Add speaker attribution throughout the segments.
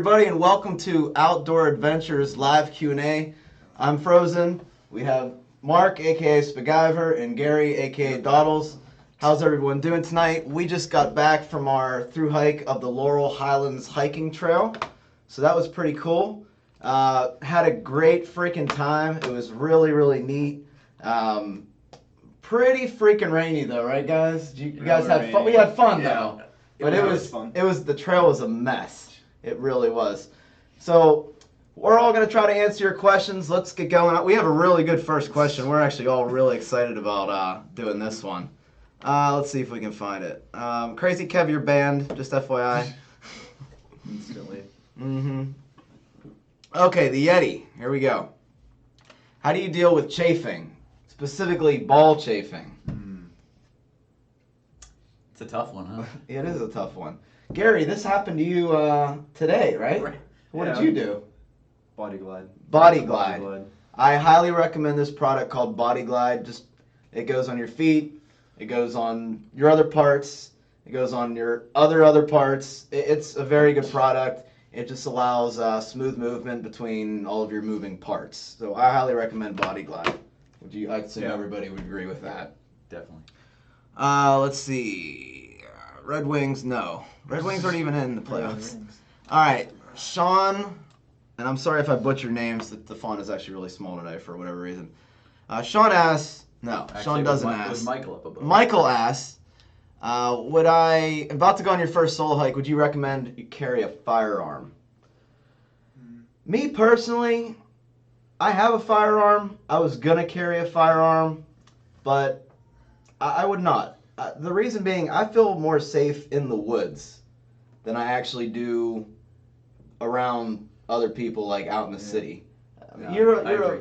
Speaker 1: everybody, and welcome to Outdoor Adventures live Q&A. I'm Frozen. We have Mark, aka Spiguyver, and Gary, aka Doddles. How's everyone doing tonight? We just got back from our through hike of the Laurel Highlands hiking trail, so that was pretty cool. Had a great freaking time. It was really neat. Pretty freaking rainy though, right, guys? You guys had fun. We had fun though, but it was fun. The trail was a mess. It really was. So we're all going to try to answer your questions. Let's get going. We have a really good first question. We're actually all really excited about doing this one. Let's see if we can find it. Crazy Kev, your band, just FYI.
Speaker 2: Instantly.
Speaker 1: Okay, the Yeti. Here we go. How do you deal with chafing? Specifically, ball chafing.
Speaker 2: It's a tough one, huh?
Speaker 1: It is a tough one. Gary, this happened to you today, right? What did you do?
Speaker 3: Body Glide.
Speaker 1: Body Glide. I highly recommend this product called Body Glide. It goes on your feet. It goes on your other parts. It goes on your other parts. It's a very good product. It just allows smooth movement between all of your moving parts. So I highly recommend Body Glide. I assume everybody would agree with that.
Speaker 2: Definitely.
Speaker 1: Let's see. Red Wings, no. Red Wings aren't even in the playoffs. All right, Sean, and I'm sorry if I butcher names. The font is actually really small today for whatever reason. Sean asks, no, actually, Sean doesn't ask.
Speaker 2: It was Michael up above.
Speaker 1: Michael asks, about to go on your first solo hike, would you recommend you carry a firearm? Me personally, I have a firearm. I was going to carry a firearm, but I would not. The reason being, I feel more safe in the woods than I actually do around other people, like out in the city.
Speaker 2: I agree.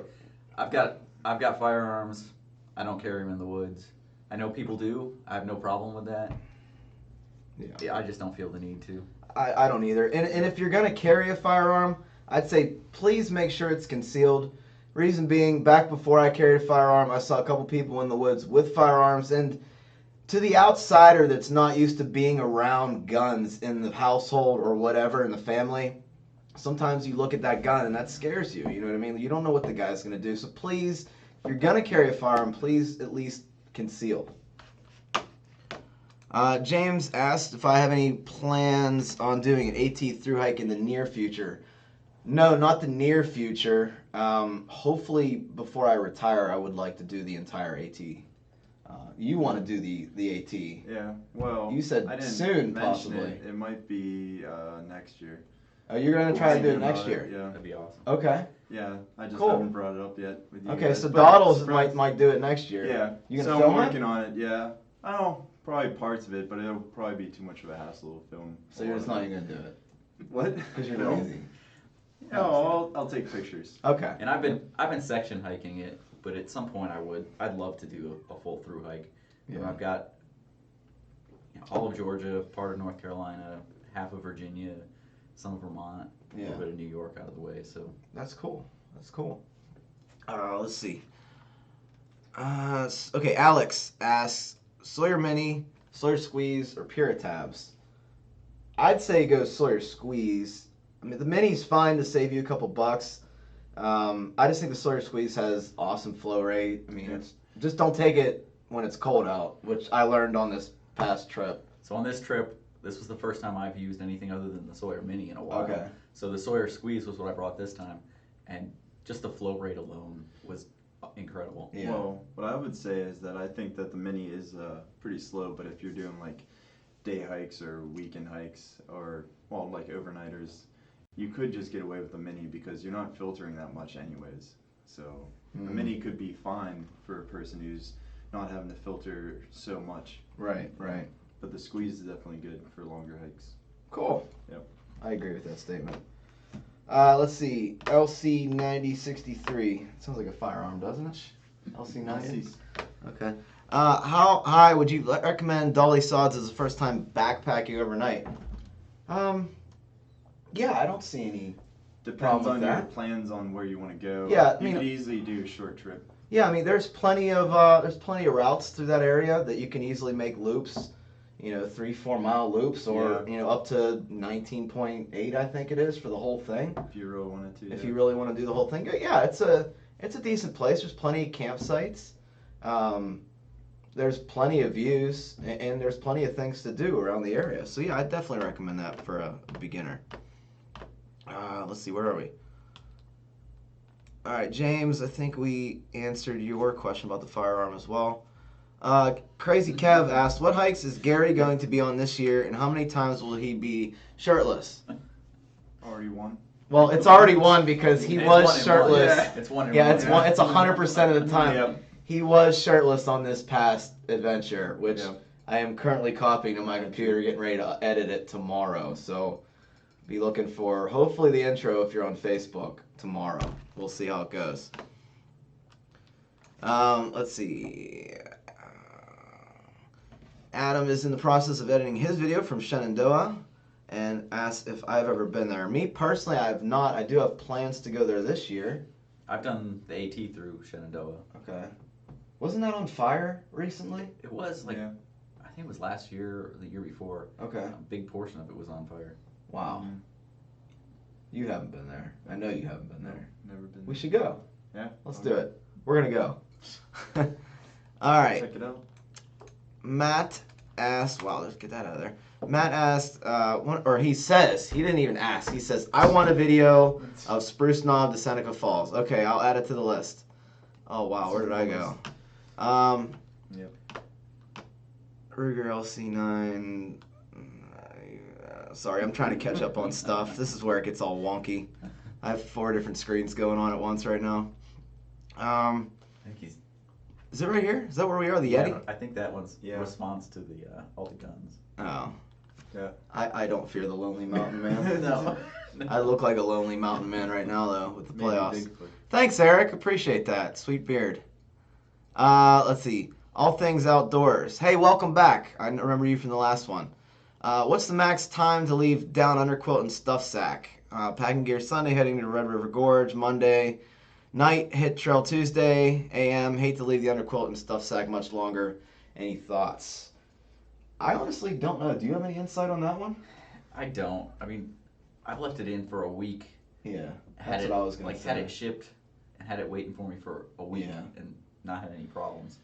Speaker 2: I've got firearms. I don't carry them in the woods. I know people do. I have no problem with that. Yeah, I just don't feel the need to.
Speaker 1: I don't either. And if you're gonna carry a firearm, I'd say please make sure it's concealed. Reason being, back before I carried a firearm, I saw a couple people in the woods with firearms, and to the outsider that's not used to being around guns in the household or whatever in the family, sometimes you look at that gun and that scares you. You know what I mean? You don't know what the guy's going to do. So please, if you're going to carry a firearm, please at least conceal. James asked if I have any plans on doing an AT thru hike in the near future. No, not the near future. Hopefully before I retire, I would like to do the entire AT. You want to do the AT.
Speaker 3: Yeah, well,
Speaker 1: you said
Speaker 3: I didn't
Speaker 1: soon,
Speaker 3: mention
Speaker 1: possibly.
Speaker 3: It might be next year.
Speaker 1: Oh, you're going to try to do it next year?
Speaker 3: Yeah.
Speaker 2: That'd be awesome.
Speaker 1: Okay.
Speaker 3: Yeah, I just
Speaker 1: Cool.
Speaker 3: haven't brought it up yet with you
Speaker 1: Okay,
Speaker 3: guys,
Speaker 1: so
Speaker 3: but
Speaker 1: Doddles might do it next year.
Speaker 3: Yeah,
Speaker 1: You
Speaker 3: so
Speaker 1: gonna
Speaker 3: I'm
Speaker 1: film
Speaker 3: working
Speaker 1: it?
Speaker 3: on it, yeah. I don't know, probably parts of it, but it'll probably be too much of a hassle to film.
Speaker 1: So you're just not even going to do it?
Speaker 3: What?
Speaker 1: Because you're
Speaker 3: No.
Speaker 1: lazy.
Speaker 3: No, I'll take pictures.
Speaker 1: Okay.
Speaker 2: And I've been section hiking it, but at some point I'd love to do a full through hike.
Speaker 1: Yeah.
Speaker 2: I've got all of Georgia, part of North Carolina, half of Virginia, some of Vermont, a little bit of New York out of the way. So
Speaker 1: that's cool. That's cool. Let's see. Okay, Alex asks, Sawyer Mini, Sawyer Squeeze, or Puritabs? I'd say go Sawyer Squeeze. I mean, the Mini's fine to save you a couple bucks. I just think the Sawyer Squeeze has awesome flow rate. I mean, just don't take it when it's cold out, which I learned on this past trip.
Speaker 2: So on this trip, this was the first time I've used anything other than the Sawyer Mini in a while.
Speaker 1: Okay.
Speaker 2: So the Sawyer Squeeze was what I brought this time, and just the flow rate alone was incredible.
Speaker 1: Yeah.
Speaker 3: Well, what I would say is that I think that the Mini is pretty slow, but if you're doing like day hikes or weekend hikes or, well, like overnighters, you could just get away with the Mini because you're not filtering that much anyways. So the Mini could be fine for a person who's not having to filter so much.
Speaker 1: Right.
Speaker 3: But the Squeeze is definitely good for longer hikes.
Speaker 1: Cool.
Speaker 3: Yep. I
Speaker 1: agree with that statement. Let's see. LC9063. Sounds like a firearm, doesn't it? LC90? Okay. How high would you recommend dolly sods as a first time backpacking overnight? Yeah, I don't see any
Speaker 3: Depends
Speaker 1: problem
Speaker 3: on
Speaker 1: with
Speaker 3: your
Speaker 1: that.
Speaker 3: plans on where you want to go.
Speaker 1: Yeah, I
Speaker 3: you
Speaker 1: mean,
Speaker 3: could easily do a short trip.
Speaker 1: Yeah, I mean, there's plenty of routes through that area that you can easily make loops. 3-4 mile loops, or up to 19.8, I think it is, for the whole thing.
Speaker 3: If you really wanted to.
Speaker 1: If you really want to do the whole thing, yeah, it's a decent place. There's plenty of campsites. There's plenty of views, and there's plenty of things to do around the area. So yeah, I definitely recommend that for a beginner. Let's see, where are we? All right, James, I think we answered your question about the firearm as well. Crazy Kev asked, what hikes is Gary going to be on this year, and how many times will he be shirtless?
Speaker 3: Already won.
Speaker 1: Well, it's already won because he was shirtless.
Speaker 2: Yeah. It's 1 in 1.
Speaker 1: Yeah, it's 100% of the time.
Speaker 3: Yep.
Speaker 1: He was shirtless on this past adventure, which I am currently copying to my computer, getting ready to edit it tomorrow. So be looking for, hopefully, the intro if you're on Facebook tomorrow. We'll see how it goes. Let's see. Adam is in the process of editing his video from Shenandoah and asked if I've ever been there. Me personally, I have not. I do have plans to go there this year.
Speaker 2: I've done the AT through Shenandoah.
Speaker 1: Okay. Wasn't that on fire recently?
Speaker 2: It was I think it was last year or the year before.
Speaker 1: Okay.
Speaker 2: A big portion of it was on fire.
Speaker 1: Wow. You haven't been there. I know you haven't been there.
Speaker 3: Never been.
Speaker 1: We should go.
Speaker 3: Yeah.
Speaker 1: Let's do it. We're going to go. All right.
Speaker 3: Check it out.
Speaker 1: Matt asked, wow, let's get that out of there. Matt asked, or he says, he didn't even ask. He says, I want a video of Spruce Knob to Seneca Falls. Okay, I'll add it to the list. Oh, wow, where did I go?
Speaker 3: Yep.
Speaker 1: Ruger LC9. Sorry, I'm trying to catch up on stuff. This is where it gets all wonky. I have 4 different screens going on at once right now.
Speaker 2: I think he's...
Speaker 1: Is it right here? Is that where we are? The Yeti?
Speaker 2: I think that one's response to the Alta Guns.
Speaker 1: Oh.
Speaker 3: Yeah.
Speaker 1: I don't fear the Lonely Mountain Man.
Speaker 2: No.
Speaker 1: I look like a Lonely Mountain Man right now, though, with the playoffs. Thanks, Eric. Appreciate that. Sweet beard. Let's see. All Things Outdoors. Hey, welcome back. I remember you from the last one. What's the max time to leave down underquilt and stuff sack? Packing gear Sunday, heading to Red River Gorge. Monday night, hit trail Tuesday. AM, hate to leave the underquilt and stuff sack much longer. Any thoughts? I honestly don't know. Do you have any insight on that one?
Speaker 2: I don't. I mean, I've left it in for a week.
Speaker 1: Yeah, that's what I was going to say.
Speaker 2: Had it shipped and had it waiting for me for a week and not had any problems.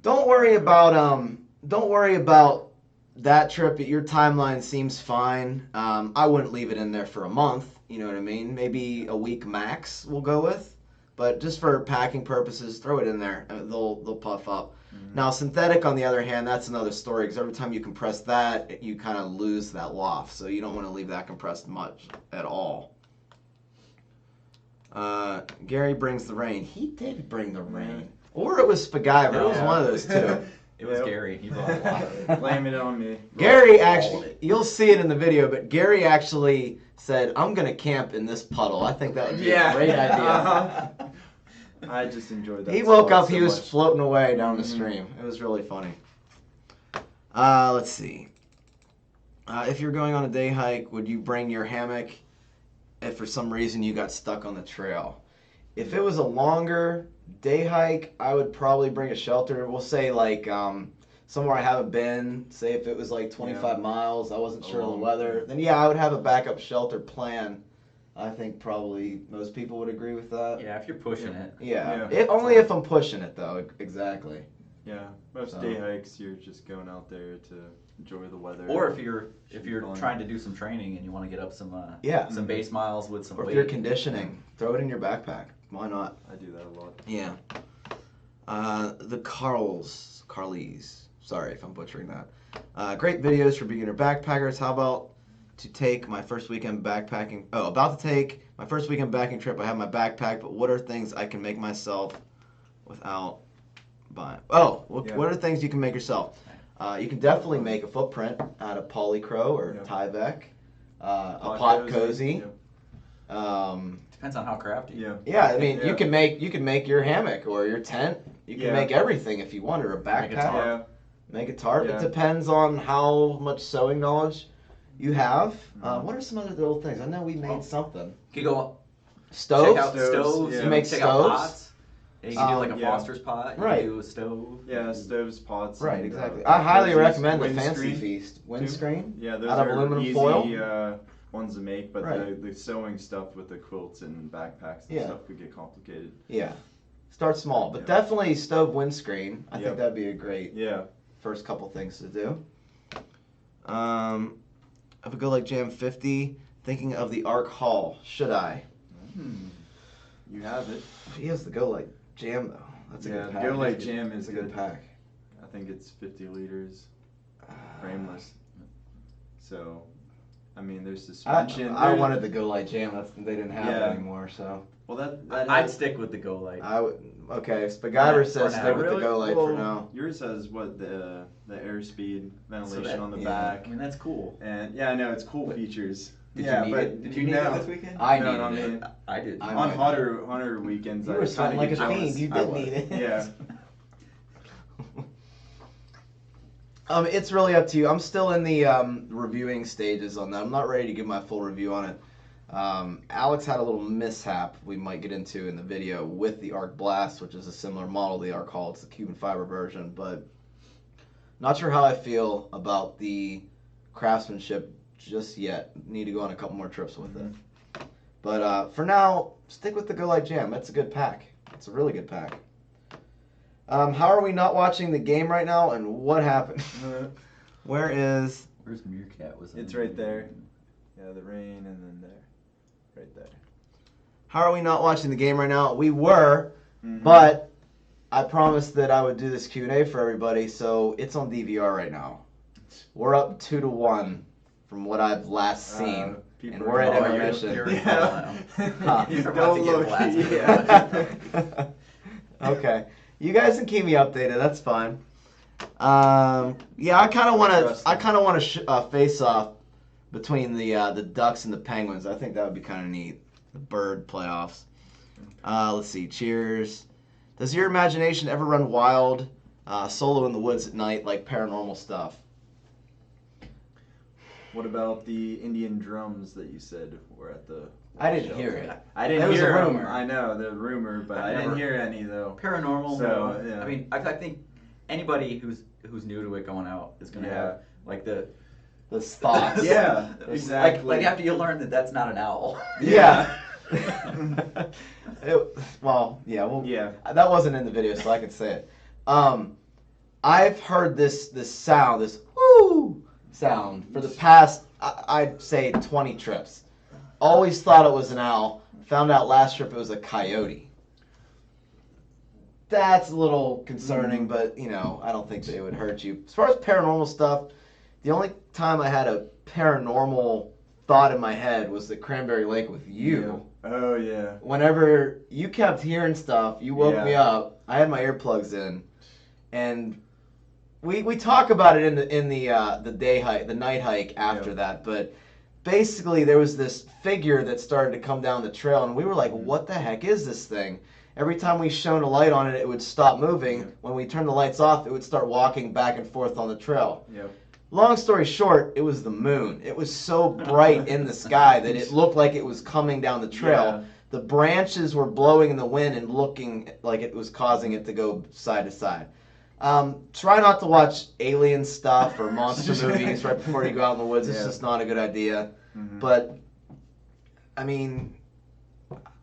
Speaker 1: Don't worry about that trip. Your timeline seems fine. I wouldn't leave it in there for a month. You know what I mean? Maybe a week max we'll go with. But just for packing purposes, throw it in there. They'll puff up. Mm-hmm. Now, synthetic, on the other hand, that's another story, because every time you compress that, you kind of lose that loft. So you don't want to leave that compressed much at all. Gary brings the rain. He did bring the rain. Or it was Spiguyver. It was one of those two.
Speaker 2: It was Gary. He brought a lot of it.
Speaker 3: Blame it on me.
Speaker 1: Gary actually, you'll see it in the video, but Gary actually said, I'm going to camp in this puddle. I think that would be a great idea.
Speaker 3: I just enjoyed that.
Speaker 1: He woke up, he was floating away down the stream. It was really funny. Let's see. If you're going on a day hike, would you bring your hammock if for some reason you got stuck on the trail? If it was a longer day hike, I would probably bring a shelter. We'll say like somewhere I haven't been. Say if it was like 25 miles, I wasn't sure of the weather. Then yeah, I would have a backup shelter plan. I think probably most people would agree with that.
Speaker 2: Yeah, if you're pushing it.
Speaker 1: Yeah. Only if I'm pushing it though. Exactly.
Speaker 3: Yeah, most day hikes you're just going out there to enjoy the weather.
Speaker 2: Or if you're trying to do some training and you want to get up some base miles with some weight.
Speaker 1: Or if you're conditioning, throw it in your backpack. Why not?
Speaker 3: I do that a lot.
Speaker 1: Yeah. The Carlies. Sorry if I'm butchering that. Great videos for beginner backpackers. How about to take my first weekend backpacking? Oh, about to take my first weekend backpacking trip. I have my backpack, but what are things I can make myself without buying? Oh, what are things you can make yourself? You can definitely make a footprint out of Polycro or Tyvek, a pot cozy.
Speaker 2: Depends on how crafty.
Speaker 1: Yeah, I mean, you can make your hammock or your tent. You can make everything if you want, or a backpack. Make a tarp. It depends on how much sewing knowledge you have. What are some other little things? I know we made something.
Speaker 2: You could go
Speaker 1: stoves.
Speaker 2: Check out stoves.
Speaker 1: You make
Speaker 2: check
Speaker 1: stoves.
Speaker 2: out pots. And you can do like a
Speaker 3: Yeah.
Speaker 2: Foster's pot. You
Speaker 1: Right.
Speaker 2: can do a stove.
Speaker 3: Yeah, stoves, pots.
Speaker 1: Right,
Speaker 3: and,
Speaker 1: exactly. I highly
Speaker 3: those
Speaker 1: recommend the
Speaker 3: windscreen,
Speaker 1: Fancy Feast windscreen.
Speaker 3: Yeah, those
Speaker 1: out of
Speaker 3: are
Speaker 1: aluminum
Speaker 3: easy
Speaker 1: foil.
Speaker 3: ones to make, but
Speaker 1: Right.
Speaker 3: the sewing stuff with the quilts and backpacks and
Speaker 1: Yeah.
Speaker 3: stuff could get complicated.
Speaker 1: Yeah. Start small, but
Speaker 3: Yeah.
Speaker 1: definitely stove windscreen. I
Speaker 3: Yep.
Speaker 1: think that'd be a great
Speaker 3: Yeah.
Speaker 1: first couple things to do. If I go like Jam 50, thinking of the Arc Haul, should I?
Speaker 3: You have it.
Speaker 1: He has the Go Like Jam though. That's a
Speaker 3: Yeah,
Speaker 1: good
Speaker 3: the
Speaker 1: pack.
Speaker 3: Go Like Jam
Speaker 1: It's
Speaker 3: is
Speaker 1: a good
Speaker 3: good.
Speaker 1: pack.
Speaker 3: I think it's 50 liters, frameless. So, I mean, there's suspension.
Speaker 1: I wanted the Go Like Jam. They didn't have it
Speaker 3: Yeah.
Speaker 1: anymore, so.
Speaker 3: Well, that
Speaker 2: I'd
Speaker 3: has-
Speaker 2: stick with the Go Light.
Speaker 1: I would. Okay, Spiguyver says
Speaker 2: For now.
Speaker 1: stick with the
Speaker 3: Really?
Speaker 1: Go Light
Speaker 3: Well,
Speaker 1: for now.
Speaker 3: Yours has what the airspeed ventilation
Speaker 2: that-
Speaker 3: on the
Speaker 1: yeah.
Speaker 3: back,
Speaker 2: I mean, that's cool.
Speaker 3: and yeah, I know it's cool features.
Speaker 2: Did
Speaker 3: yeah,
Speaker 2: you need
Speaker 3: but
Speaker 2: it? Did you need
Speaker 3: no.
Speaker 2: it this weekend?
Speaker 1: I
Speaker 3: No,
Speaker 1: needed
Speaker 3: I
Speaker 1: it.
Speaker 3: mean,
Speaker 2: I did.
Speaker 1: I
Speaker 3: on
Speaker 1: might-
Speaker 3: hotter weekends,
Speaker 1: You
Speaker 3: I
Speaker 1: were
Speaker 3: kinda
Speaker 1: sweating like a
Speaker 3: get jealous.
Speaker 1: fiend. You
Speaker 2: I
Speaker 1: did
Speaker 2: was.
Speaker 1: need it.
Speaker 3: Yeah.
Speaker 1: It's really up to you. I'm still in the reviewing stages on that. I'm not ready to give my full review on it. Alex had a little mishap we might get into in the video with the Arc Blast, which is a similar model to the Arc Haul. It's the Cuban fiber version, but not sure how I feel about the craftsmanship just yet. Need to go on a couple more trips with it. But for now, stick with the Go Like Jam. That's a good pack. It's a really good pack. How are we not watching the game right now, and what happened? Where's
Speaker 2: Meerkat? Was
Speaker 3: It's right there. Yeah, the rain, and then there, right there.
Speaker 1: How are we not watching the game right now? We were,
Speaker 3: Mhm.
Speaker 1: but I promised that I would do this Q&A for everybody, so it's on DVR right now. We're up 2-1 from what I've last seen,
Speaker 3: People
Speaker 1: and
Speaker 3: are
Speaker 1: we're at
Speaker 3: calling
Speaker 1: intermission.
Speaker 2: you're-
Speaker 3: Yeah.
Speaker 1: Huh.
Speaker 2: You're about to
Speaker 3: Don't
Speaker 2: get
Speaker 3: look.
Speaker 2: blasted.
Speaker 3: Yeah.
Speaker 1: Okay, you guys can keep me updated. That's fine. Yeah, I kind of want to face off between the Ducks and the Penguins. I think that would be kind of neat. The bird playoffs. Let's see. Cheers. Does your imagination ever run wild, solo in the woods at night, like paranormal stuff?
Speaker 3: What about the Indian drums that you said were at the?
Speaker 1: I didn't
Speaker 3: show?
Speaker 1: hear it.
Speaker 3: I didn't
Speaker 1: It was a
Speaker 3: hear 'em.
Speaker 1: rumor.
Speaker 3: I know the rumor, but
Speaker 2: I've
Speaker 3: I didn't
Speaker 2: never-
Speaker 3: hear any though.
Speaker 2: Paranormal.
Speaker 3: So,
Speaker 2: no.
Speaker 3: yeah.
Speaker 2: I mean, I think anybody who's new to it going out is gonna have like the
Speaker 1: The spots.
Speaker 3: Yeah, exactly.
Speaker 2: Like after you learn that that's not an owl.
Speaker 1: Yeah. Well,
Speaker 3: Yeah.
Speaker 1: that wasn't in the video, so I can say it. I've heard this sound, this whoo sound, for the past, I'd say 20 trips. Always thought it was an owl. Found out last trip it was a coyote. That's a little concerning, but, I don't think that it would hurt you. As far as paranormal stuff, the only time I had a paranormal thought in my head was at Cranberry Lake with you.
Speaker 3: Oh yeah.
Speaker 1: Whenever you kept hearing stuff, you woke me up. I had my earplugs in, and we talk about it in the day hike, the night hike after that. But basically, there was this figure that started to come down the trail, and we were like, "What the heck is this thing?" Every time we shone a light on it, it would stop moving.
Speaker 3: Yeah.
Speaker 1: When we turned the lights off, it would start walking back and forth on the trail.
Speaker 3: Yep.
Speaker 1: Long story short, it was the moon. It was so bright in the sky that it looked like it was coming down the trail.
Speaker 3: Yeah.
Speaker 1: The branches were blowing in the wind and looking like it was causing it to go side to side. Try not to watch alien stuff or monster movies right before you go out in the woods. It's
Speaker 3: Yeah.
Speaker 1: just not a good idea.
Speaker 3: Mhm.
Speaker 1: But, I mean,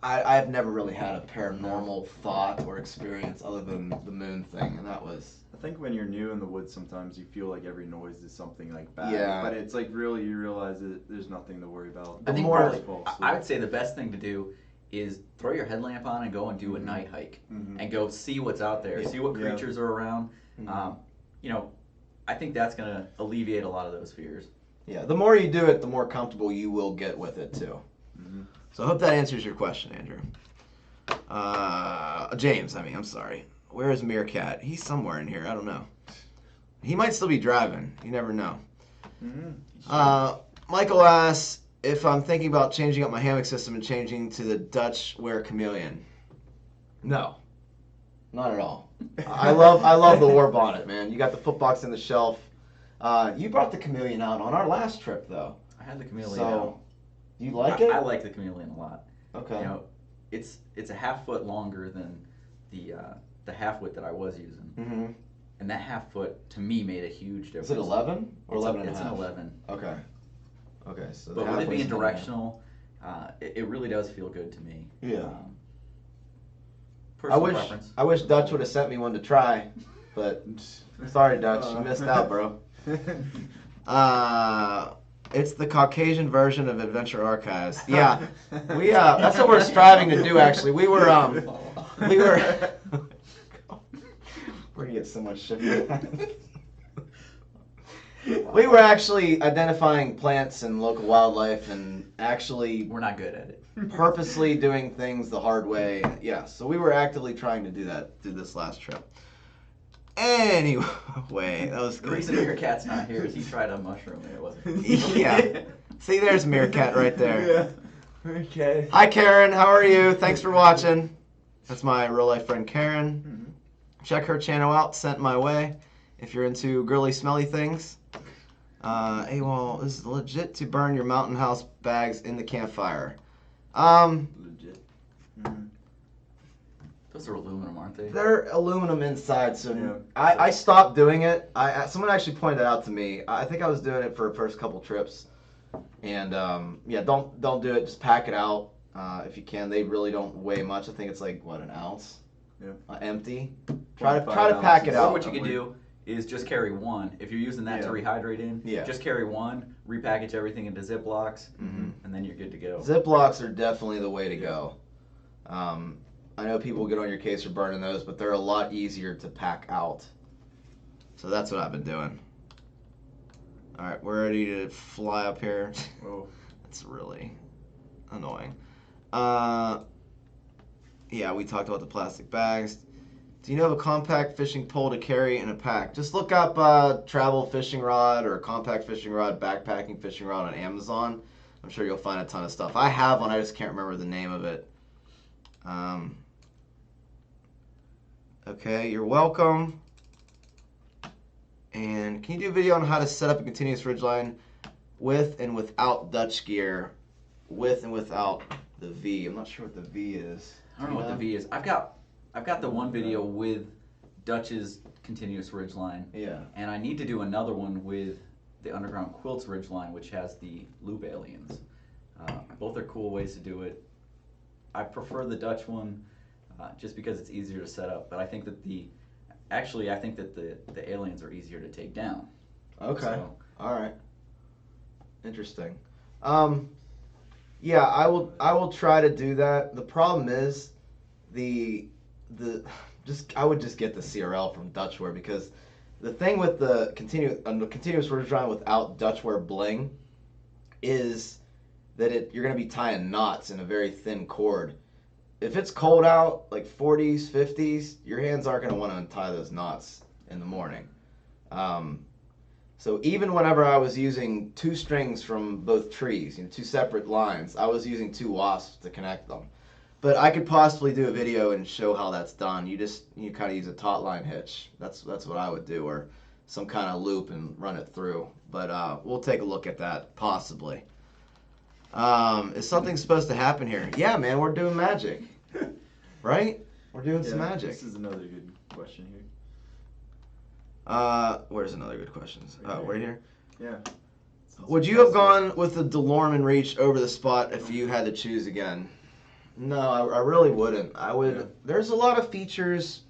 Speaker 1: I've never really had a paranormal thought or experience other than the moon thing, and that was...
Speaker 3: I think when you're new in the woods, sometimes you feel like every noise is something like bad.
Speaker 1: Yeah.
Speaker 3: But it's like really you realize that there's nothing to worry about.
Speaker 2: I think
Speaker 1: more-
Speaker 2: probably,
Speaker 3: Fall
Speaker 2: I
Speaker 3: asleep.
Speaker 2: would say the best thing to do is throw your headlamp on and go and do a night hike
Speaker 3: Mhm.
Speaker 2: and go see what's out there, see what
Speaker 3: Yeah.
Speaker 2: creatures are around.
Speaker 1: Mhm.
Speaker 2: I think that's gonna alleviate a lot of those fears.
Speaker 1: Yeah, the more you do it, the more comfortable you will get with it, too.
Speaker 3: Mhm.
Speaker 1: So I hope that answers your question, Andrew. James, I'm sorry. Where is Meerkat? He's somewhere in here. I don't know. He might still be driving. You never know.
Speaker 3: Mhm.
Speaker 1: Michael asks if I'm thinking about changing up my hammock system and changing to the Dutch Wear Chameleon. No, not at all. I love the war bonnet, man. You got the footbox in the shelf. You brought the Chameleon out on our last trip, though.
Speaker 2: I had the chameleon.
Speaker 1: So,
Speaker 2: out.
Speaker 1: you like it?
Speaker 2: I like the chameleon a lot.
Speaker 1: Okay.
Speaker 2: It's a half foot longer than the half foot that I was using.
Speaker 1: Mm-hmm.
Speaker 2: And that half foot to me made a huge difference.
Speaker 1: Is it 11 or 11 and a half?
Speaker 2: It's an 11.
Speaker 1: Okay. Okay. So
Speaker 2: but with it being directional, it really does feel good to me.
Speaker 1: Yeah.
Speaker 2: Personal preference.
Speaker 1: I wish Dutch would have sent me one to try, but sorry, Dutch, you missed out, bro. It's the Caucasian version of Adventure Archives. Yeah, that's what we're striving to do. Actually, we were we're gonna get so much shit for that. We were actually identifying plants and local wildlife, and actually
Speaker 2: we're not good at it.
Speaker 1: Purposely doing things the hard way. Yeah, so we were actively trying to do that through this last trip. Anyway, that was
Speaker 2: the reason Meerkat's not here is he tried a mushroom and it wasn't.
Speaker 1: Yeah. See, there's Meerkat right there.
Speaker 3: Yeah. Okay.
Speaker 1: Hi, Karen. How are you? Thanks for watching. That's my real life friend Karen. Mm-hmm. Check her channel out. Sent my way. If you're into girly, smelly things. Hey, well, this is legit to burn your mountain house bags in the campfire.
Speaker 3: Legit. Mm-hmm.
Speaker 2: Those are aluminum, aren't they?
Speaker 1: They're aluminum inside, so
Speaker 3: yeah.
Speaker 1: I stopped doing it. Someone actually pointed that out to me. I think I was doing it for the first couple trips, and yeah, don't do it. Just pack it out if you can. They really don't weigh much. I think it's like what, an ounce, empty. Try to pack it out.
Speaker 2: Or what you can do is just carry one. If you're using that to rehydrate in, just carry one, repackage everything into Ziplocs, and then you're good to go.
Speaker 1: Ziplocs are definitely the way to go. I know people get on your case for burning those, but they're a lot easier to pack out. So that's what I've been doing. All right, we're ready to fly up here.
Speaker 3: Whoa.
Speaker 1: That's really annoying. Yeah, we talked about the plastic bags. Do you know of a compact fishing pole to carry in a pack? Just look up travel fishing rod or compact fishing rod, backpacking fishing rod on Amazon. I'm sure you'll find a ton of stuff. I have one, I just can't remember the name of it. Okay, you're welcome. And can you do a video on how to set up a continuous ridgeline with and without Dutch gear, with and without the V? I'm not sure what the V is.
Speaker 2: I don't know what the V is. I've got the one video with Dutch's continuous ridgeline.
Speaker 1: Yeah.
Speaker 2: And I need to do another one with the Underground Quilts ridgeline, which has the loop aliens. Both are cool ways to do it. I prefer the Dutch one just because it's easier to set up, but I think that the aliens are easier to take down.
Speaker 1: Okay.
Speaker 2: So,
Speaker 1: all right. Interesting. Yeah, I will try to do that. The problem is I would just get the CRL from Dutchware, because the thing with the continuous ridgeline without Dutchware bling is that you're going to be tying knots in a very thin cord. If it's cold out, like 40s, 50s, your hands aren't going to want to untie those knots in the morning. So even whenever I was using 2 strings from both trees, 2 separate lines, I was using 2 wasps to connect them. But I could possibly do a video and show how that's done. You kind of use a taut line hitch. That's what I would do, or some kind of loop and run it through. But we'll take a look at that, possibly. Is something supposed to happen here? Yeah, man, we're doing magic. Right? We're doing some magic.
Speaker 3: This is another good question here.
Speaker 1: Where's another good question? Right here?
Speaker 3: Yeah.
Speaker 1: Would you have gone with the DeLorme Reach over the Spot if you had to choose again? No, I really wouldn't. I would. Yeah. There's a lot of features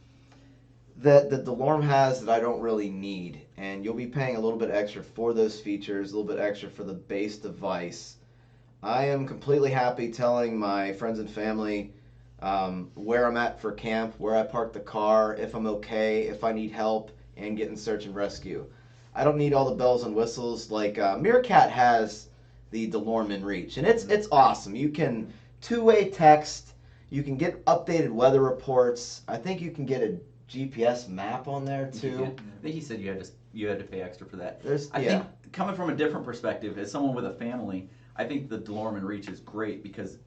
Speaker 1: that the DeLorme has that I don't really need, and you'll be paying a little bit extra for those features, a little bit extra for the base device. I am completely happy telling my friends and family where I'm at for camp, where I park the car, if I'm okay, if I need help, and get in search and rescue. I don't need all the bells and whistles like Meerkat has the DeLorme Reach, and it's awesome. You can two-way text, you can get updated weather reports. I think you can get a GPS map on there too.
Speaker 2: I think he said you had to pay extra for that. I
Speaker 1: think
Speaker 2: coming from a different perspective, as someone with a family, I think the DeLorme Reach is great because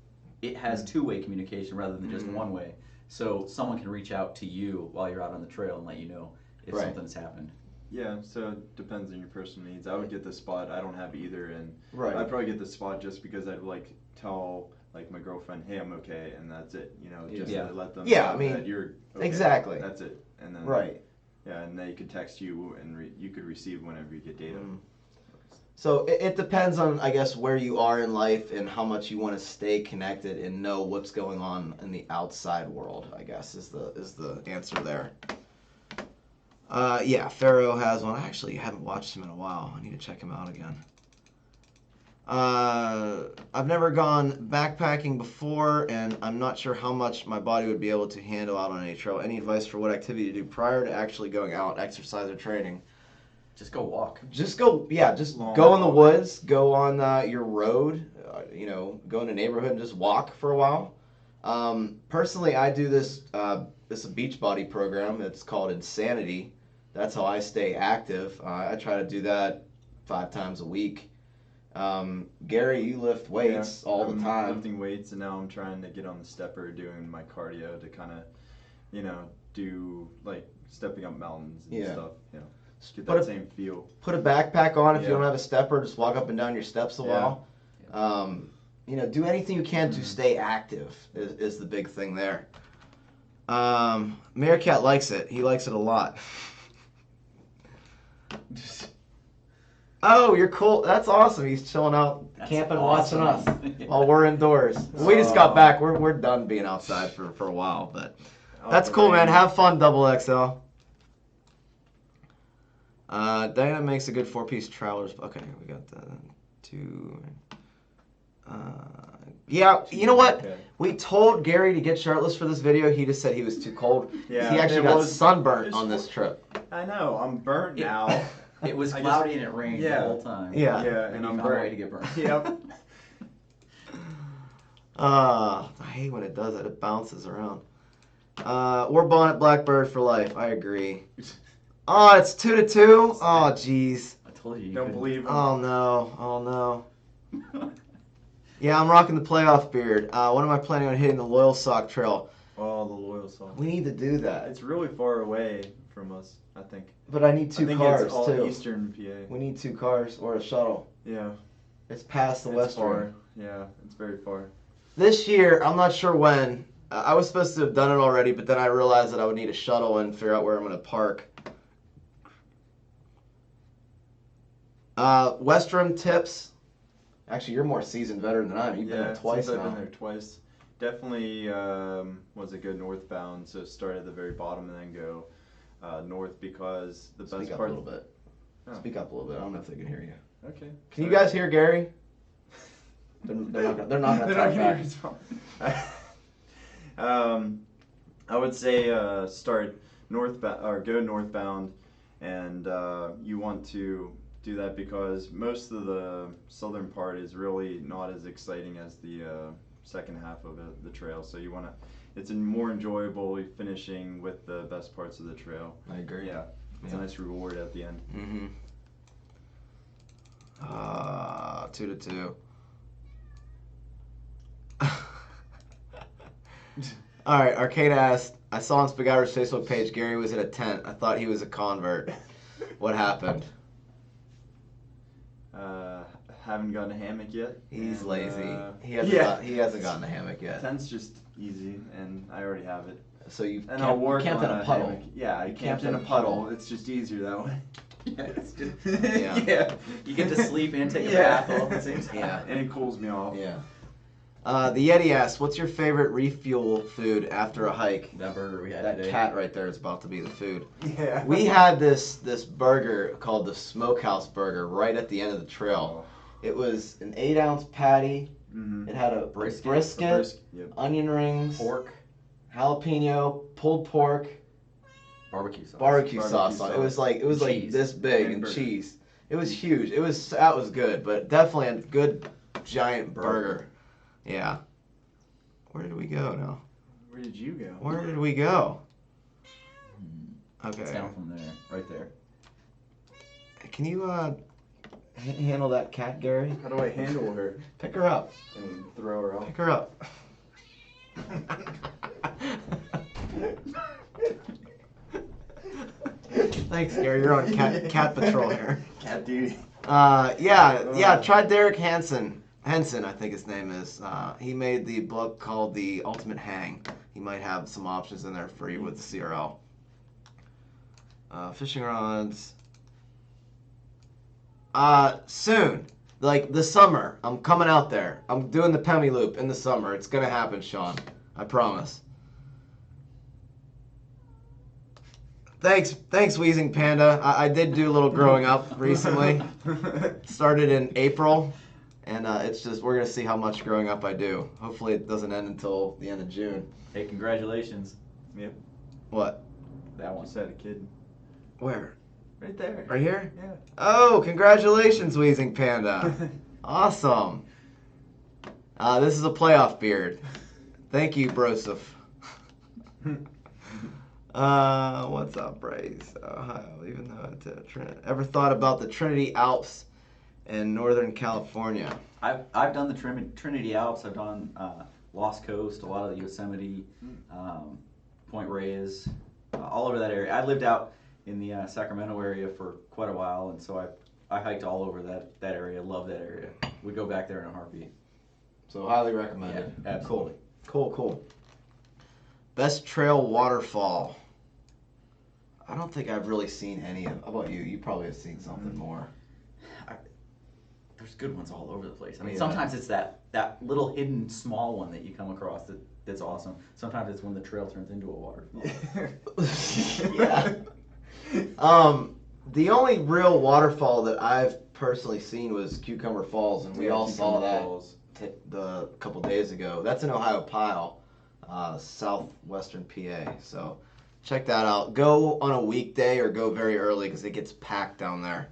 Speaker 2: it has two-way communication rather than just one way. So someone can reach out to you while you're out on the trail and let you know if something's happened.
Speaker 3: Yeah, so it depends on your personal needs. I would get the Spot. I don't have either, and
Speaker 1: I'd
Speaker 3: probably get the Spot just because I'd like tell like my girlfriend, hey, I'm okay, and that's it. You know, just
Speaker 2: Yeah.
Speaker 3: to let them
Speaker 1: Yeah,
Speaker 3: know
Speaker 1: I mean,
Speaker 3: that you're okay.
Speaker 1: exactly.
Speaker 3: That's it. And then
Speaker 1: Right.
Speaker 3: Yeah, and they could text you, and you could receive whenever you get data.
Speaker 1: So it depends on, I guess, where you are in life and how much you want to stay connected and know what's going on in the outside world, I guess, is the answer there. Yeah, Pharaoh has one. I actually haven't watched him in a while. I need to check him out again. I've never gone backpacking before, and I'm not sure how much my body would be able to handle out on any trail. Any advice for what activity to do prior to actually going out, exercise or training?
Speaker 2: Just go walk.
Speaker 1: Just go, yeah, just
Speaker 3: Long
Speaker 1: go in the
Speaker 3: walk.
Speaker 1: woods, go on your road, you know, go in a neighborhood and just walk for a while. Personally, I do this, this beach body program. It's called Insanity. That's how I stay active. I try to do that 5 times a week. Gary, you lift weights all the
Speaker 3: I'm
Speaker 1: time.
Speaker 3: lifting weights, and now I'm trying to get on the stepper, doing my cardio to kind of, you know, do like stepping up mountains and stuff. You know, just get that same feel.
Speaker 1: Put a backpack on if you
Speaker 3: Yeah.
Speaker 1: don't have a stepper. Just walk up and down your steps a while. You know, do anything you can to stay active is the big thing there. Meerkat likes it. He likes it a lot. Oh, you're cool. That's awesome. He's chilling out, camping, watching us while we're indoors. We just got back. We're done being outside for a while, but that's cool, man. Have fun, Double XL. Diana makes a good 4-piece travelers. Okay, we got the 2. Yeah, you know what?
Speaker 3: Okay.
Speaker 1: We told Gary to get shirtless for this video. He just said he was too cold.
Speaker 3: Yeah,
Speaker 1: he actually
Speaker 3: it
Speaker 1: got
Speaker 3: was-
Speaker 1: sunburnt on this trip.
Speaker 3: I know, I'm burnt now.
Speaker 2: It was
Speaker 3: I
Speaker 2: cloudy and it rained the
Speaker 3: yeah.
Speaker 2: whole time.
Speaker 1: Yeah.
Speaker 3: Yeah,
Speaker 2: And
Speaker 3: and
Speaker 2: you
Speaker 3: I'm
Speaker 2: found a way
Speaker 3: burnt.
Speaker 2: to get burned.
Speaker 3: Yep.
Speaker 1: I hate when it does that. It bounces around. We're Bonnet Blackbird for life. I agree. Oh, it's 2-2. Oh, jeez.
Speaker 2: I told you.
Speaker 3: Don't believe him.
Speaker 1: Oh no. Oh no. Yeah, I'm rocking the playoff beard. When am I planning on hitting the Loyal Sock Trail?
Speaker 3: Oh, the loyal song.
Speaker 1: We need to do that.
Speaker 3: It's really far away from us, I think.
Speaker 1: But I need 2
Speaker 3: I think
Speaker 1: cars
Speaker 3: it's all
Speaker 1: too.
Speaker 3: Eastern PA.
Speaker 1: We need 2 cars or a shuttle.
Speaker 3: Yeah.
Speaker 1: It's past the
Speaker 3: It's
Speaker 1: West
Speaker 3: far.
Speaker 1: Rim.
Speaker 3: Yeah, it's very far.
Speaker 1: This year, I'm not sure when. I was supposed to have done it already, but then I realized that I would need a shuttle and figure out where I'm going to park. West Rim tips. Actually, you're more seasoned veteran than I am. You've been there twice
Speaker 3: since
Speaker 1: now.
Speaker 3: I've been there twice. Definitely was a good northbound, so start at the very bottom and then go north, because the
Speaker 1: Speak
Speaker 3: best
Speaker 1: up
Speaker 3: part.
Speaker 1: a little bit.
Speaker 3: Oh.
Speaker 1: Speak up a little bit. I don't know if they can hear you.
Speaker 3: Okay.
Speaker 1: Can you guys hear Gary? They're not gonna
Speaker 3: They're
Speaker 1: talk
Speaker 3: not gonna
Speaker 1: back.
Speaker 3: respond. I would say start northbound or go northbound, and you want to do that because most of the southern part is really not as exciting as the second half of the trail. So you want to. It's more enjoyable finishing with the best parts of the trail.
Speaker 1: I agree.
Speaker 3: Yeah, it's a nice reward at the end.
Speaker 1: Mm-hmm. 2-2. All right, Arcade asked, I saw on Spiguyver's Facebook page Gary was in a tent. I thought he was a convert. What happened?
Speaker 3: Haven't gotten a hammock yet.
Speaker 1: He's
Speaker 3: and,
Speaker 1: lazy. He hasn't gotten a hammock yet.
Speaker 3: Tent's just easy, and I already have it.
Speaker 1: So you
Speaker 3: And I'll work
Speaker 1: camped
Speaker 3: on
Speaker 1: in a puddle.
Speaker 3: hammock. Yeah, I
Speaker 1: You
Speaker 3: camped in a puddle. It's just easier that way.
Speaker 2: Yeah, it's just,
Speaker 1: Yeah.
Speaker 2: yeah. You get to sleep and take a
Speaker 3: Yeah.
Speaker 2: bath all at the same time.
Speaker 1: Yeah.
Speaker 3: And it cools me off.
Speaker 1: Yeah. The Yeti asks, what's your favorite refuel food after a hike?
Speaker 2: That burger we had
Speaker 1: That
Speaker 2: today.
Speaker 1: cat right there is about to be the food.
Speaker 3: Yeah.
Speaker 1: We had this burger called the Smokehouse Burger right at the end of the trail. It was an 8-ounce patty.
Speaker 3: Mm-hmm.
Speaker 1: It had a brisket,
Speaker 3: Yep.
Speaker 1: onion rings,
Speaker 2: Pork,
Speaker 1: jalapeno, pulled pork,
Speaker 2: barbecue sauce.
Speaker 1: barbecue sauce
Speaker 3: Barbecue
Speaker 1: on it.
Speaker 3: sauce.
Speaker 1: It was like
Speaker 2: Cheese.
Speaker 1: this big
Speaker 3: And
Speaker 1: and
Speaker 3: burger.
Speaker 1: cheese. It was huge. That was good, but definitely a good giant burger. Yeah. Where did we go now?
Speaker 3: Where did you go?
Speaker 1: Where did we go? Okay.
Speaker 2: It's down from there, right there.
Speaker 1: Can you handle that cat, Gary?
Speaker 3: How do I handle her
Speaker 1: Pick her up.
Speaker 3: and throw her off?
Speaker 1: Pick her up. Thanks, Gary. You're on cat patrol here.
Speaker 3: Cat duty.
Speaker 1: Yeah. Try Derek Hansen. Henson, I think his name is. He made the book called The Ultimate Hang. He might have some options in there for you with the CRL. Fishing rods. Soon. Like the summer. I'm coming out there. I'm doing the Pemi Loop in the summer. It's going to happen, Sean. I promise. Thanks, Wheezing Panda. I did do a little growing up recently. Started in April, and it's just we're gonna see how much growing up I do. Hopefully, it doesn't end until the end of June.
Speaker 2: Hey, congratulations.
Speaker 3: Yep.
Speaker 1: What?
Speaker 2: That one.
Speaker 3: Just had a kid.
Speaker 1: Where?
Speaker 3: Right there.
Speaker 1: Right here?
Speaker 3: Yeah.
Speaker 1: Oh, congratulations, Wheezing Panda. Awesome. This is a playoff beard. Thank you, Broseph. What's up, Bryce? Ohio, even though ever thought about the Trinity Alps in Northern California?
Speaker 2: I've done the Trinity Alps. I've done Lost Coast, a lot of the Yosemite, Point Reyes, all over that area. I lived out in the Sacramento area for quite a while, and so I hiked all over that area. Love that area. We'd go back there in a heartbeat.
Speaker 1: So highly recommended.
Speaker 2: Yeah, absolutely.
Speaker 1: Cool. Best trail waterfall. I don't think I've really seen any of. How about you? You probably have seen something more.
Speaker 2: There's good ones all over the place. I mean,
Speaker 1: Yeah.
Speaker 2: sometimes it's that little hidden small one that you come across that's awesome. Sometimes it's when the trail turns into a waterfall.
Speaker 1: Yeah. The only real waterfall that I've personally seen was Cucumber Falls, and we all saw that a couple days ago. That's in Ohio Pile, southwestern PA. So check that out. Go on a weekday or go very early because it gets packed down there.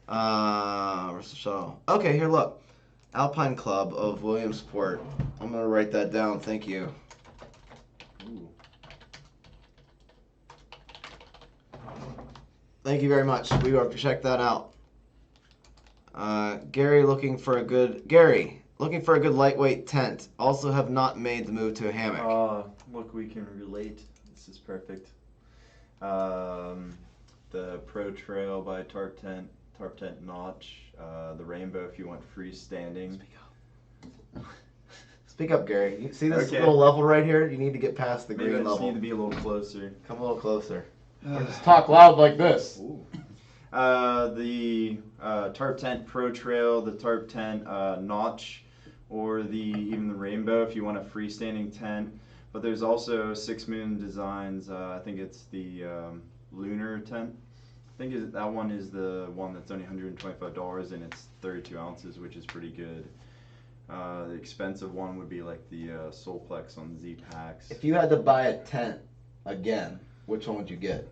Speaker 1: Where's the shuttle? Okay, here, look. Alpine Club of Williamsport. I'm going to write that down. Thank you.
Speaker 3: Ooh.
Speaker 1: Thank you very much. We will check that out. Gary looking for a good lightweight tent. Also have not made the move to a hammock.
Speaker 3: Look, we can relate. This is perfect. The Pro Trail by Tarp Tent Notch. The Rainbow if you want freestanding.
Speaker 1: Speak up, Gary. You see this
Speaker 3: Okay.
Speaker 1: little level right here? You need to get past the
Speaker 3: Maybe
Speaker 1: green
Speaker 3: I just
Speaker 1: level.
Speaker 3: need to be a little closer.
Speaker 1: Come a little closer. Or just talk loud like this.
Speaker 3: Ooh. The Tarp Tent Pro Trail, the Tarp Tent Notch, or even the Rainbow if you want a freestanding tent. But there's also Six Moon Designs. I think it's the Lunar tent. I think that one is the one that's only $125 and it's 32 ounces, which is pretty good. The expensive one would be like the Solplex on Z-Packs.
Speaker 1: If you had to buy a tent again, which one would you get?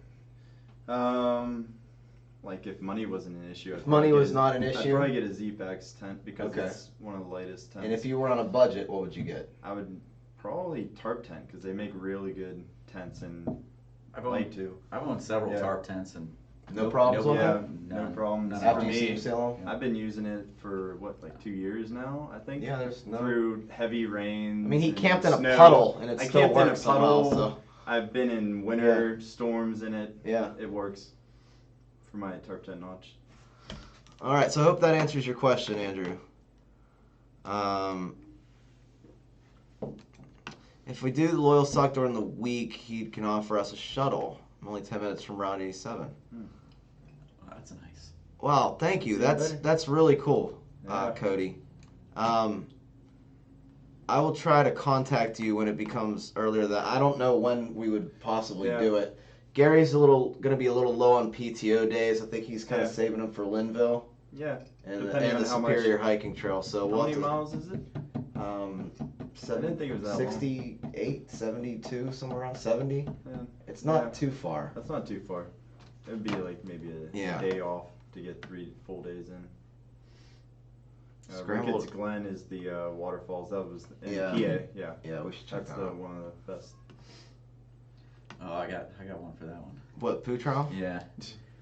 Speaker 3: Like if money wasn't an issue.
Speaker 1: If money was not an
Speaker 3: I'd
Speaker 1: issue?
Speaker 3: probably get a Z-Packs tent because
Speaker 1: Okay.
Speaker 3: it's one of the lightest tents.
Speaker 1: And if you were on a budget, what would you get?
Speaker 3: I would probably Tarp Tent because they make really good tents and
Speaker 2: I've
Speaker 3: light
Speaker 2: owned
Speaker 3: too.
Speaker 2: several
Speaker 3: Yeah.
Speaker 2: tarp tents and
Speaker 1: No problems with
Speaker 3: Yeah,
Speaker 1: it?
Speaker 3: no problems.
Speaker 2: None.
Speaker 1: After
Speaker 3: For
Speaker 1: you see
Speaker 3: me,
Speaker 1: them sail them?
Speaker 3: I've been using it for like 2 years now, I think.
Speaker 1: Yeah, there's no.
Speaker 3: Through heavy rains.
Speaker 1: I mean, he
Speaker 3: and
Speaker 1: camped in a
Speaker 3: snow.
Speaker 1: puddle and it
Speaker 3: I
Speaker 1: still
Speaker 3: camped in a
Speaker 1: works somehow.
Speaker 3: puddle.
Speaker 1: So
Speaker 3: I've been in winter storms in it.
Speaker 1: yeah.
Speaker 3: It works for my Tarp Tent Notch.
Speaker 1: All right. So I hope that answers your question, Andrew. If we do the Loyal Sock during the week, he can offer us a shuttle. I'm only 10 minutes from Route 87.
Speaker 2: Oh, that's nice.
Speaker 1: Wow, thank you.
Speaker 3: See that better?
Speaker 1: That's really cool,
Speaker 3: Yeah.
Speaker 1: Cody. I will try to contact you when it becomes earlier. That I don't know when we would possibly do it. Gary's gonna be a little low on PTO days. I think he's kind of saving them for Linville
Speaker 3: Yeah.
Speaker 1: and
Speaker 3: Depending
Speaker 1: the
Speaker 3: on how
Speaker 1: Superior Hiking Trail. So
Speaker 3: How
Speaker 1: we'll
Speaker 3: many
Speaker 1: have to,
Speaker 3: miles is it? I didn't think it was that long.
Speaker 1: 68, 72, somewhere around 70.
Speaker 3: Yeah.
Speaker 1: It's not
Speaker 3: Yeah.
Speaker 1: too far.
Speaker 3: That's not too far. It would be like maybe a day off to get 3 full days in.
Speaker 1: Scrambled.
Speaker 3: Ricketts Glen is the waterfalls. That was in
Speaker 1: Yeah.
Speaker 3: PA. Yeah.
Speaker 1: Yeah, we should check
Speaker 3: That's
Speaker 1: that out.
Speaker 3: one of the best.
Speaker 2: Oh, I got one for that one.
Speaker 1: What, poo trowel?
Speaker 2: Yeah.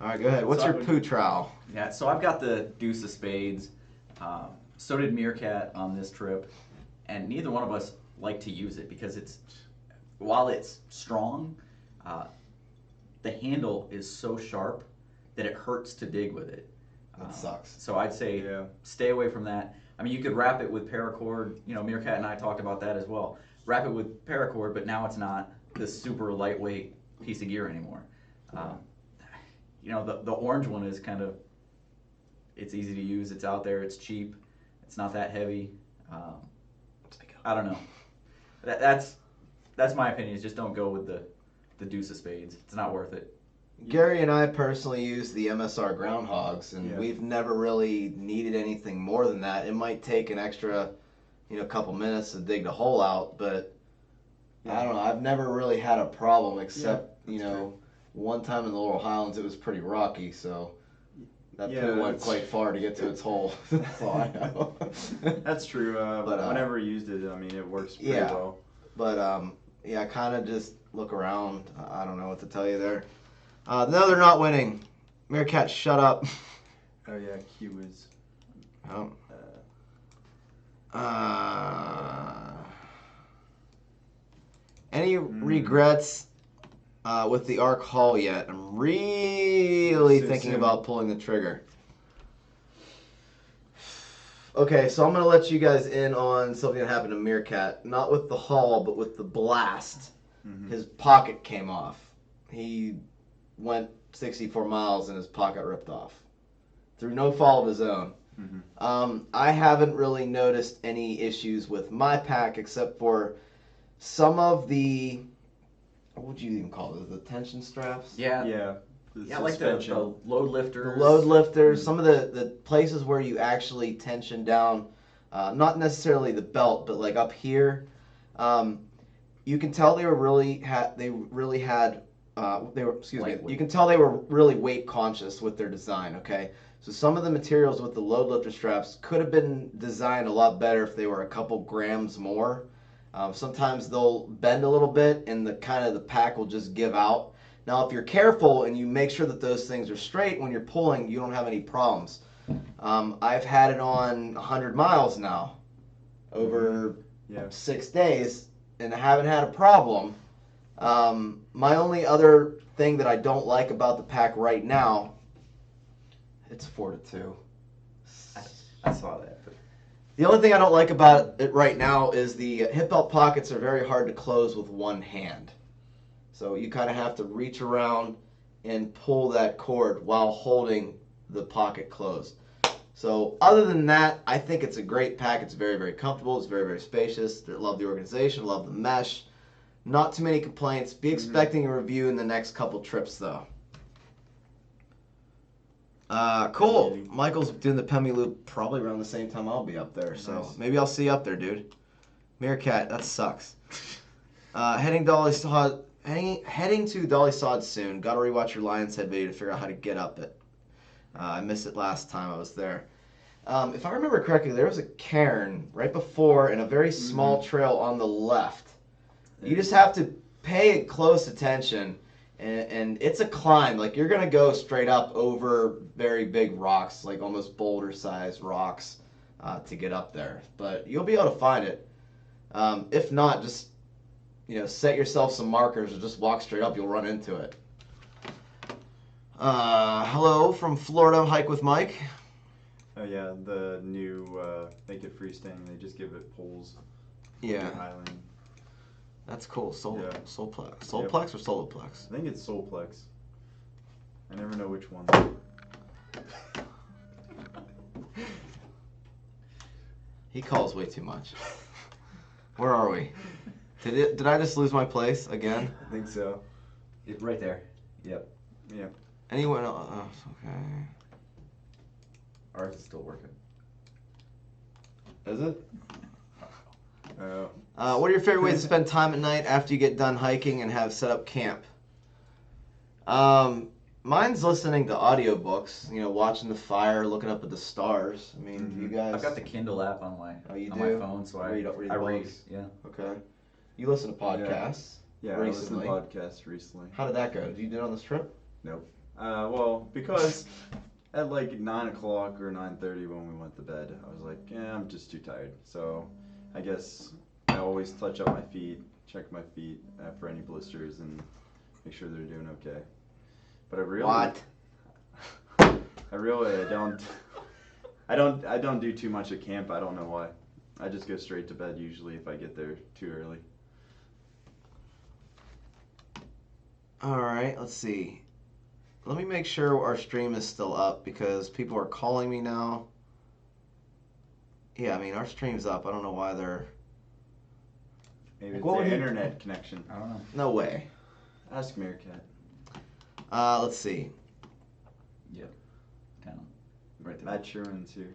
Speaker 1: All right, go ahead. What's
Speaker 2: So I
Speaker 1: your
Speaker 2: would-
Speaker 1: poo trowel?
Speaker 2: Yeah, so I've got the Deuce of Spades. So did Meerkat on this trip, and neither one of us like to use it because while it's strong, the handle is so sharp that it hurts to dig with it.
Speaker 1: That sucks.
Speaker 2: So I'd say stay away from that. I mean, you could wrap it with paracord. You know, Meerkat and I talked about that as well. Wrap it with paracord, but now it's not this super lightweight piece of gear anymore. You know, the orange one is kind of, it's easy to use, it's out there, it's cheap, it's not that heavy. I don't know. That's my opinion, is just don't go with the deuce of spades. It's not worth it.
Speaker 1: Gary and I personally use the MSR groundhogs, and we've never really needed anything more than that. It might take an extra, couple minutes to dig the hole out, but I don't know. I've never really had a problem, except one time in the Laurel Highlands it was pretty rocky, so that pool went quite far to get to its hole. That's all I know.
Speaker 3: That's true. But whenever I used it, I mean, it works pretty well.
Speaker 1: But I kind of just look around. I don't know what to tell you there. No, they're not winning. Meerkat, shut up.
Speaker 3: Oh yeah, Q is.
Speaker 1: Oh. Any regrets with the Arc Haul yet? I'm really thinking about pulling the trigger. Okay, so I'm going to let you guys in on something that happened to Meerkat. Not with the haul, but with the blast. His pocket came off. He went 64 miles and his pocket ripped off. Through no fault of his own. I haven't really noticed any issues with my pack except for some of the, what would you even call it? The tension straps?
Speaker 2: Yeah, like the load lifters.
Speaker 1: The load lifters, some of the places where you actually tension down, not necessarily the belt, but like up here. You can tell they you can tell they were really weight conscious with their design, okay? So some of the materials with the load lifter straps could have been designed a lot better if they were a couple grams more. Sometimes they'll bend a little bit and the pack will just give out. Now if you're careful and you make sure that those things are straight when you're pulling, you don't have any problems. I've had it on 100 miles now over 6 days and I haven't had a problem. My only other thing that I don't like about the pack right now, it's 4-2.
Speaker 2: I saw that. But
Speaker 1: the only thing I don't like about it right now is the hip belt pockets are very hard to close with one hand. So you kind of have to reach around and pull that cord while holding the pocket closed. So other than that, I think it's a great pack. It's very, very comfortable. It's very, very spacious. I love the organization. Love the mesh. Not too many complaints. Be expecting a review in the next couple trips, though. Cool. Michael's doing the Pemi Loop probably around the same time I'll be up there, so maybe I'll see you up there, dude. Meerkat, that sucks. Heading to Dolly Sod soon. Got to rewatch your Lion's Head video to figure out how to get up it. I missed it last time I was there. If I remember correctly, there was a cairn right before and a very small trail on the left. You just have to pay close attention, and it's a climb. Like, you're going to go straight up over very big rocks, like almost boulder-sized rocks, to get up there. But you'll be able to find it. If not, just set yourself some markers and just walk straight up. You'll run into it. Hello from Florida, Hike with Mike.
Speaker 3: Oh yeah, the new Make It Freestanding. They just give it poles.
Speaker 1: Yeah.
Speaker 3: Highland.
Speaker 1: That's cool. Solplex. Solplex or Soloplex?
Speaker 3: I think it's Solplex. I never know which one.
Speaker 1: He calls way too much. Where are we? Did I just lose my place again?
Speaker 3: I think so.
Speaker 2: Right there. Yep.
Speaker 3: Yep.
Speaker 1: Anyone else? Oh, okay.
Speaker 2: Ours is still working.
Speaker 1: Is it?
Speaker 3: Oh.
Speaker 1: What are your favorite ways to spend time at night after you get done hiking and have set up camp? Mine's listening to audiobooks, watching the fire, looking up at the stars. I mean, you guys...
Speaker 2: I've got the Kindle app on my phone, so I read. Yeah.
Speaker 1: Okay. You listen to podcasts?
Speaker 3: Yeah,
Speaker 1: recently.
Speaker 3: I listened to podcasts recently.
Speaker 1: How did that go? Did you do it on this trip?
Speaker 3: Nope. Well, because at like 9 o'clock or 9:30 when we went to bed, I was like, I'm just too tired. So I guess I always touch up my feet, check my feet for any blisters, and make sure they're doing okay. But I really...
Speaker 1: What?
Speaker 3: I don't do too much at camp. I don't know why. I just go straight to bed usually if I get there too early.
Speaker 1: All right, let's see. Let me make sure our stream is still up because people are calling me now. Yeah, I mean, our stream's up. I don't know why they're...
Speaker 3: Maybe
Speaker 1: Like,
Speaker 3: it's
Speaker 1: what would
Speaker 3: the
Speaker 1: he-
Speaker 3: internet connection.
Speaker 2: I don't know.
Speaker 1: No way.
Speaker 3: Ask Meerkat.
Speaker 1: Let's see.
Speaker 2: Yep. Kind of right there.
Speaker 3: Matt Sherman's here.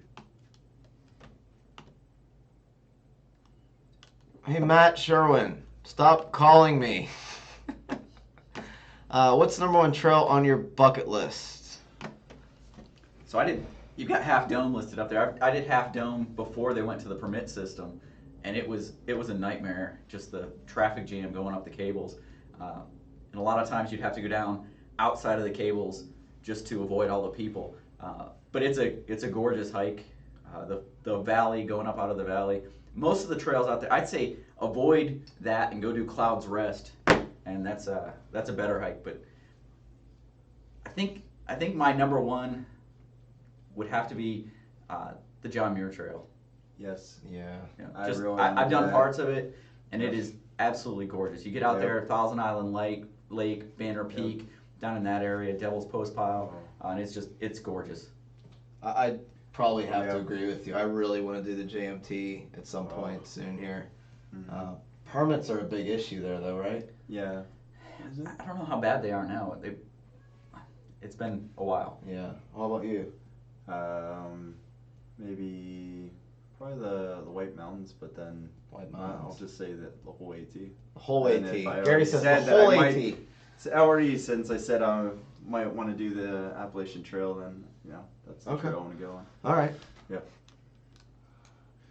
Speaker 1: Hey, Matt Sherwin, stop calling me. What's the number one trail on your bucket list?
Speaker 2: So you've got Half Dome listed up there. I did Half Dome before they went to the permit system, and it was a nightmare, just the traffic jam going up the cables. And a lot of times you'd have to go down outside of the cables just to avoid all the people. But it's a gorgeous hike. The valley, going up out of the valley. Most of the trails out there, I'd say avoid that and go do Cloud's Rest, and that's a better hike. But I think my number one would have to be the John Muir Trail.
Speaker 3: Yes.
Speaker 1: Yeah.
Speaker 2: You know,
Speaker 3: I've
Speaker 2: done
Speaker 3: that.
Speaker 2: parts of it, and it
Speaker 3: Yep.
Speaker 2: is absolutely gorgeous. You get out
Speaker 3: Yep.
Speaker 2: there, Thousand Island Lake, Banner Peak, down in that area, Devil's Post Pile, and it's gorgeous.
Speaker 1: I'd probably have to
Speaker 3: Yeah.
Speaker 1: agree with you. I really want to do the JMT at some point soon here.
Speaker 3: Mhm.
Speaker 1: Permits are a big issue there, though, right?
Speaker 3: Yeah. Is it?
Speaker 2: I don't know how bad they are now. It's been a while.
Speaker 1: Yeah. How about you?
Speaker 3: Maybe probably the White Mountains, but then
Speaker 1: White
Speaker 3: I'll
Speaker 1: Mountains.
Speaker 3: just say that the whole AT.
Speaker 1: The whole
Speaker 3: And
Speaker 1: AT.
Speaker 3: if I
Speaker 1: Gary
Speaker 3: already
Speaker 1: says
Speaker 3: said
Speaker 1: the
Speaker 3: that
Speaker 1: whole
Speaker 3: I
Speaker 1: AT.
Speaker 3: might- So already, since I said I might want to do the Appalachian Trail, then that's the
Speaker 1: Okay.
Speaker 3: trail I want to go on.
Speaker 1: All right.
Speaker 3: Yep.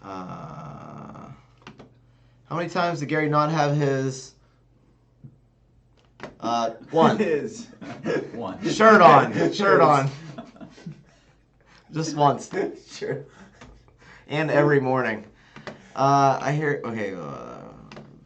Speaker 1: How many times did Gary not have his one
Speaker 3: Is
Speaker 2: One.
Speaker 1: shirt on? Shirt on. Just once.
Speaker 3: Sure.
Speaker 1: And every morning. I hear. Okay.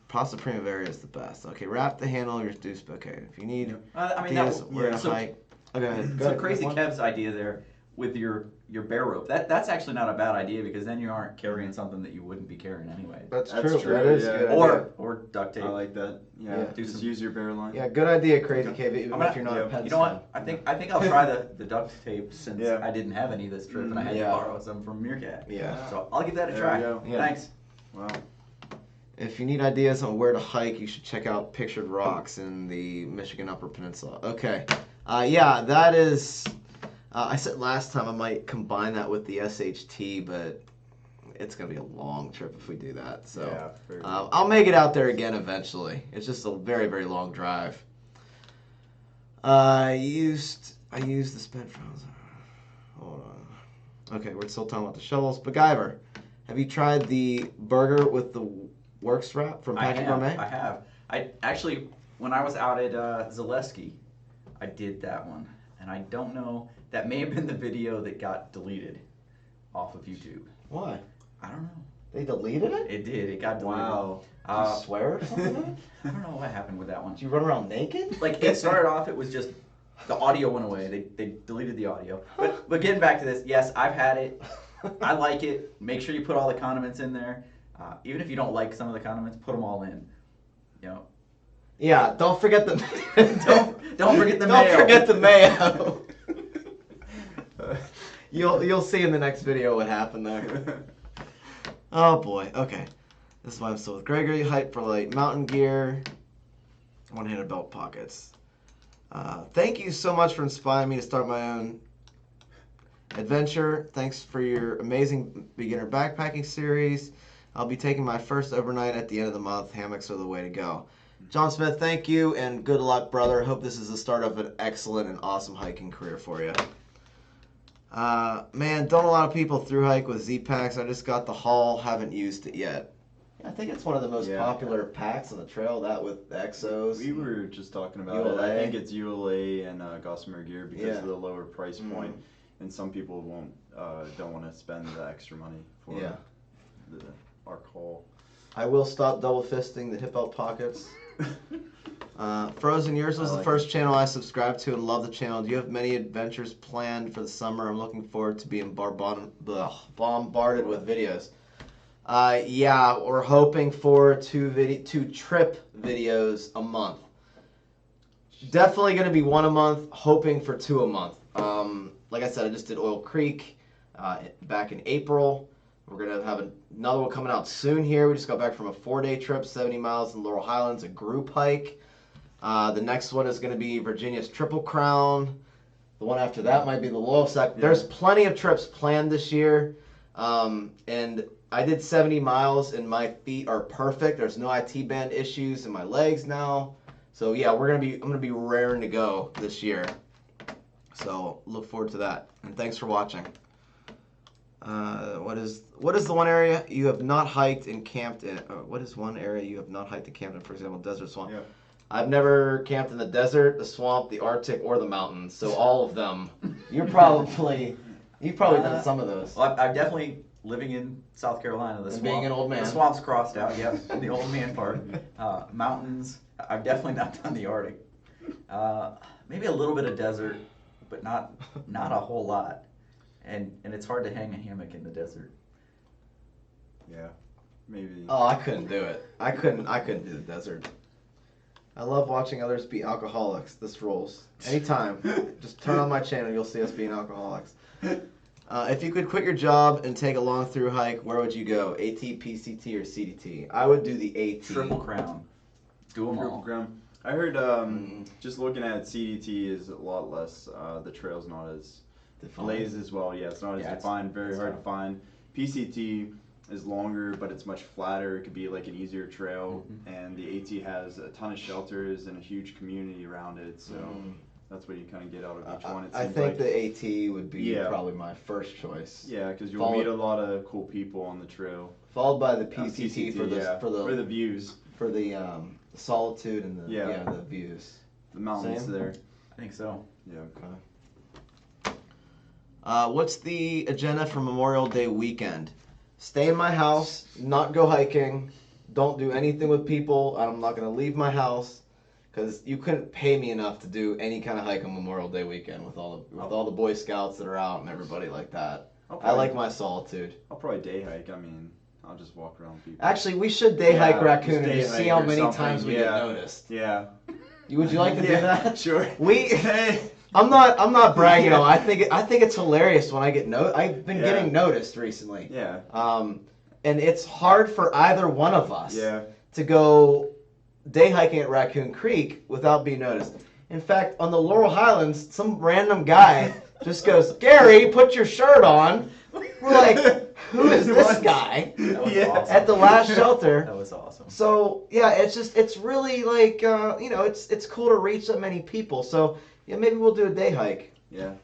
Speaker 1: Pasta Primavera is the best. Okay. Wrap the handle of your deuce. Okay. If you need
Speaker 2: I mean,
Speaker 1: ideas where to
Speaker 2: so,
Speaker 1: hike. Okay. Go ahead.
Speaker 2: so
Speaker 1: Go
Speaker 2: Crazy
Speaker 1: ahead.
Speaker 2: Kev's idea there with your bear rope. That's actually not a bad idea because then you aren't carrying something that you wouldn't be carrying anyway.
Speaker 1: That's
Speaker 3: That's
Speaker 1: true.
Speaker 3: true,
Speaker 1: That is
Speaker 3: yeah.
Speaker 1: a good idea.
Speaker 2: Or duct tape.
Speaker 3: I like that. Yeah.
Speaker 1: Yeah.
Speaker 2: Do
Speaker 3: Just
Speaker 2: some-
Speaker 3: use your bear line.
Speaker 1: Yeah, good idea, Crazy Cave, even
Speaker 2: I'm gonna-
Speaker 1: if you're not a
Speaker 3: yeah.
Speaker 1: pet
Speaker 2: You know what? I think I'll try the duct tape since
Speaker 3: Yeah.
Speaker 2: I didn't have any this trip and I had
Speaker 1: Yeah.
Speaker 2: to borrow some from Meerkat.
Speaker 1: Yeah.
Speaker 2: So I'll give that a
Speaker 3: There
Speaker 2: try.
Speaker 3: we go.
Speaker 1: Yeah.
Speaker 2: Thanks.
Speaker 3: Wow.
Speaker 1: If you need ideas on where to hike, you should check out Pictured Rocks in the Michigan Upper Peninsula. Okay. Yeah, that is... I said last time I might combine that with the SHT, but it's going to be a long trip if we do that. So
Speaker 3: Yeah. Very good.
Speaker 1: I'll make it out there again eventually. It's just a very, very long drive. I used the spent frozen. Hold on. Okay, we're still talking about the shovels. Spiguyver, have you tried the burger with the works wrap from Patrick Gourmet?
Speaker 2: I have. I actually, when I was out at Zaleski, I did that one, and I don't know. That may have been the video that got deleted off of YouTube.
Speaker 1: Why?
Speaker 2: I don't know.
Speaker 1: They deleted it?
Speaker 2: It did. It got deleted.
Speaker 3: Wow.
Speaker 1: Did you swear or something?
Speaker 2: I don't know what happened with that one.
Speaker 1: Did you run around naked?
Speaker 2: Like it started off, it was just the audio went away. They deleted the audio. But getting back to this, yes, I've had it. I like it. Make sure you put all the condiments in there. Even if you don't like some of the condiments, put them all in. You know.
Speaker 1: Yeah, don't forget the
Speaker 2: Don't forget the
Speaker 1: Don't
Speaker 2: mayo.
Speaker 1: forget the mayo. You'll see in the next video what happened there. Oh boy. Okay. This is why I'm still with Gregory. Hype for light mountain gear. One-handed belt pockets. Thank you so much for inspiring me to start my own adventure. Thanks for your amazing beginner backpacking series. I'll be taking my first overnight at the end of the month. Hammocks are the way to go. John Smith, thank you and good luck, brother. Hope this is the start of an excellent and awesome hiking career for you. Man, don't a lot of people through hike with Z-Packs. I just got the haul, haven't used it yet. I think it's one of the most popular packs on the trail, that with the Exos.
Speaker 3: We were just talking about it. I think it's ULA and Gossamer Gear because of the lower price point, and some people don't want to spend the extra money for our haul.
Speaker 1: I will stop double fisting the hip belt pockets. Frozen, yours was
Speaker 3: I
Speaker 1: the
Speaker 3: like
Speaker 1: first channel I subscribed to and love the channel. Do you have many adventures planned for the summer? I'm looking forward to being bombarded with videos. Yeah, we're hoping for two trip videos a month. Definitely going to be one a month, hoping for two a month. Like I said, I just did Oil Creek back in April. We're going to have another one coming out soon here. We just got back from a 4-day trip, 70 miles in Laurel Highlands, a group hike. The next one is going to be Virginia's Triple Crown. The one after that might be the Loyal Sack. Yeah. There's plenty of trips planned this year. And I did 70 miles and my feet are perfect. There's no IT band issues in my legs now. So yeah, I'm gonna be raring to go this year. So look forward to that. And thanks for watching. What is the one area you have not hiked and camped in? What is one area you have not hiked and camped in? For example, desert, swamp. Yeah. I've never camped in the desert, the swamp, the Arctic, or the mountains. So all of them. You've probably done some of those.
Speaker 2: Well, I'm definitely living in South Carolina. The swamp,
Speaker 1: being an old man.
Speaker 2: The swamp's crossed out. Yep, the old man part. Mountains. I've definitely not done the Arctic. Maybe a little bit of desert, but not a whole lot. And it's hard to hang a hammock in the desert.
Speaker 3: Yeah, maybe.
Speaker 1: Oh, I couldn't do it. I couldn't do the desert. I love watching others be alcoholics. This rules. Anytime, just turn on my channel. You'll see us being alcoholics. If you could quit your job and take a long through hike, where would you go? AT, PCT, or CDT? I would do the AT.
Speaker 2: Triple Crown. Do them
Speaker 3: Triple
Speaker 2: all.
Speaker 3: Crown. I heard just looking at CDT is a lot less. The trail's not as blazed as well. Yeah, it's not as defined. Very hard to find. PCT is longer, but it's much flatter. It could be like an easier trail, and the AT has a ton of shelters and a huge community around it. So that's what you kind of get out of each one.
Speaker 1: I think the AT would be probably my first choice.
Speaker 3: Yeah, because you'll meet a lot of cool people on the trail.
Speaker 1: Followed by the PCT, for
Speaker 3: the views,
Speaker 1: for the solitude and the views.
Speaker 3: The mountains there.
Speaker 2: I think so.
Speaker 3: Yeah.
Speaker 1: Okay. What's the agenda for Memorial Day weekend? Stay in my house, not go hiking, don't do anything with people. I'm not going to leave my house because you couldn't pay me enough to do any kind of hike on Memorial Day weekend with all the Boy Scouts that are out and everybody like that. I like my solitude.
Speaker 3: I'll probably day hike. I mean, I'll just walk around people.
Speaker 1: Actually, we should day hike Raccoon and just see how many times we get noticed.
Speaker 3: Yeah.
Speaker 1: Would you like to do that?
Speaker 3: Sure.
Speaker 1: I'm not bragging. I think it's hilarious when I get I've been getting noticed recently.
Speaker 3: Yeah.
Speaker 1: And it's hard for either one of us to go day hiking at Raccoon Creek without being noticed. In fact, on the Laurel Highlands, some random guy just goes, "Gary, put your shirt on." We're like, who is this guy?
Speaker 2: That was awesome.
Speaker 1: At the last shelter.
Speaker 2: That was awesome.
Speaker 1: So yeah, it's really like it's cool to reach that many people. So yeah, maybe we'll do a day hike.
Speaker 3: Yeah.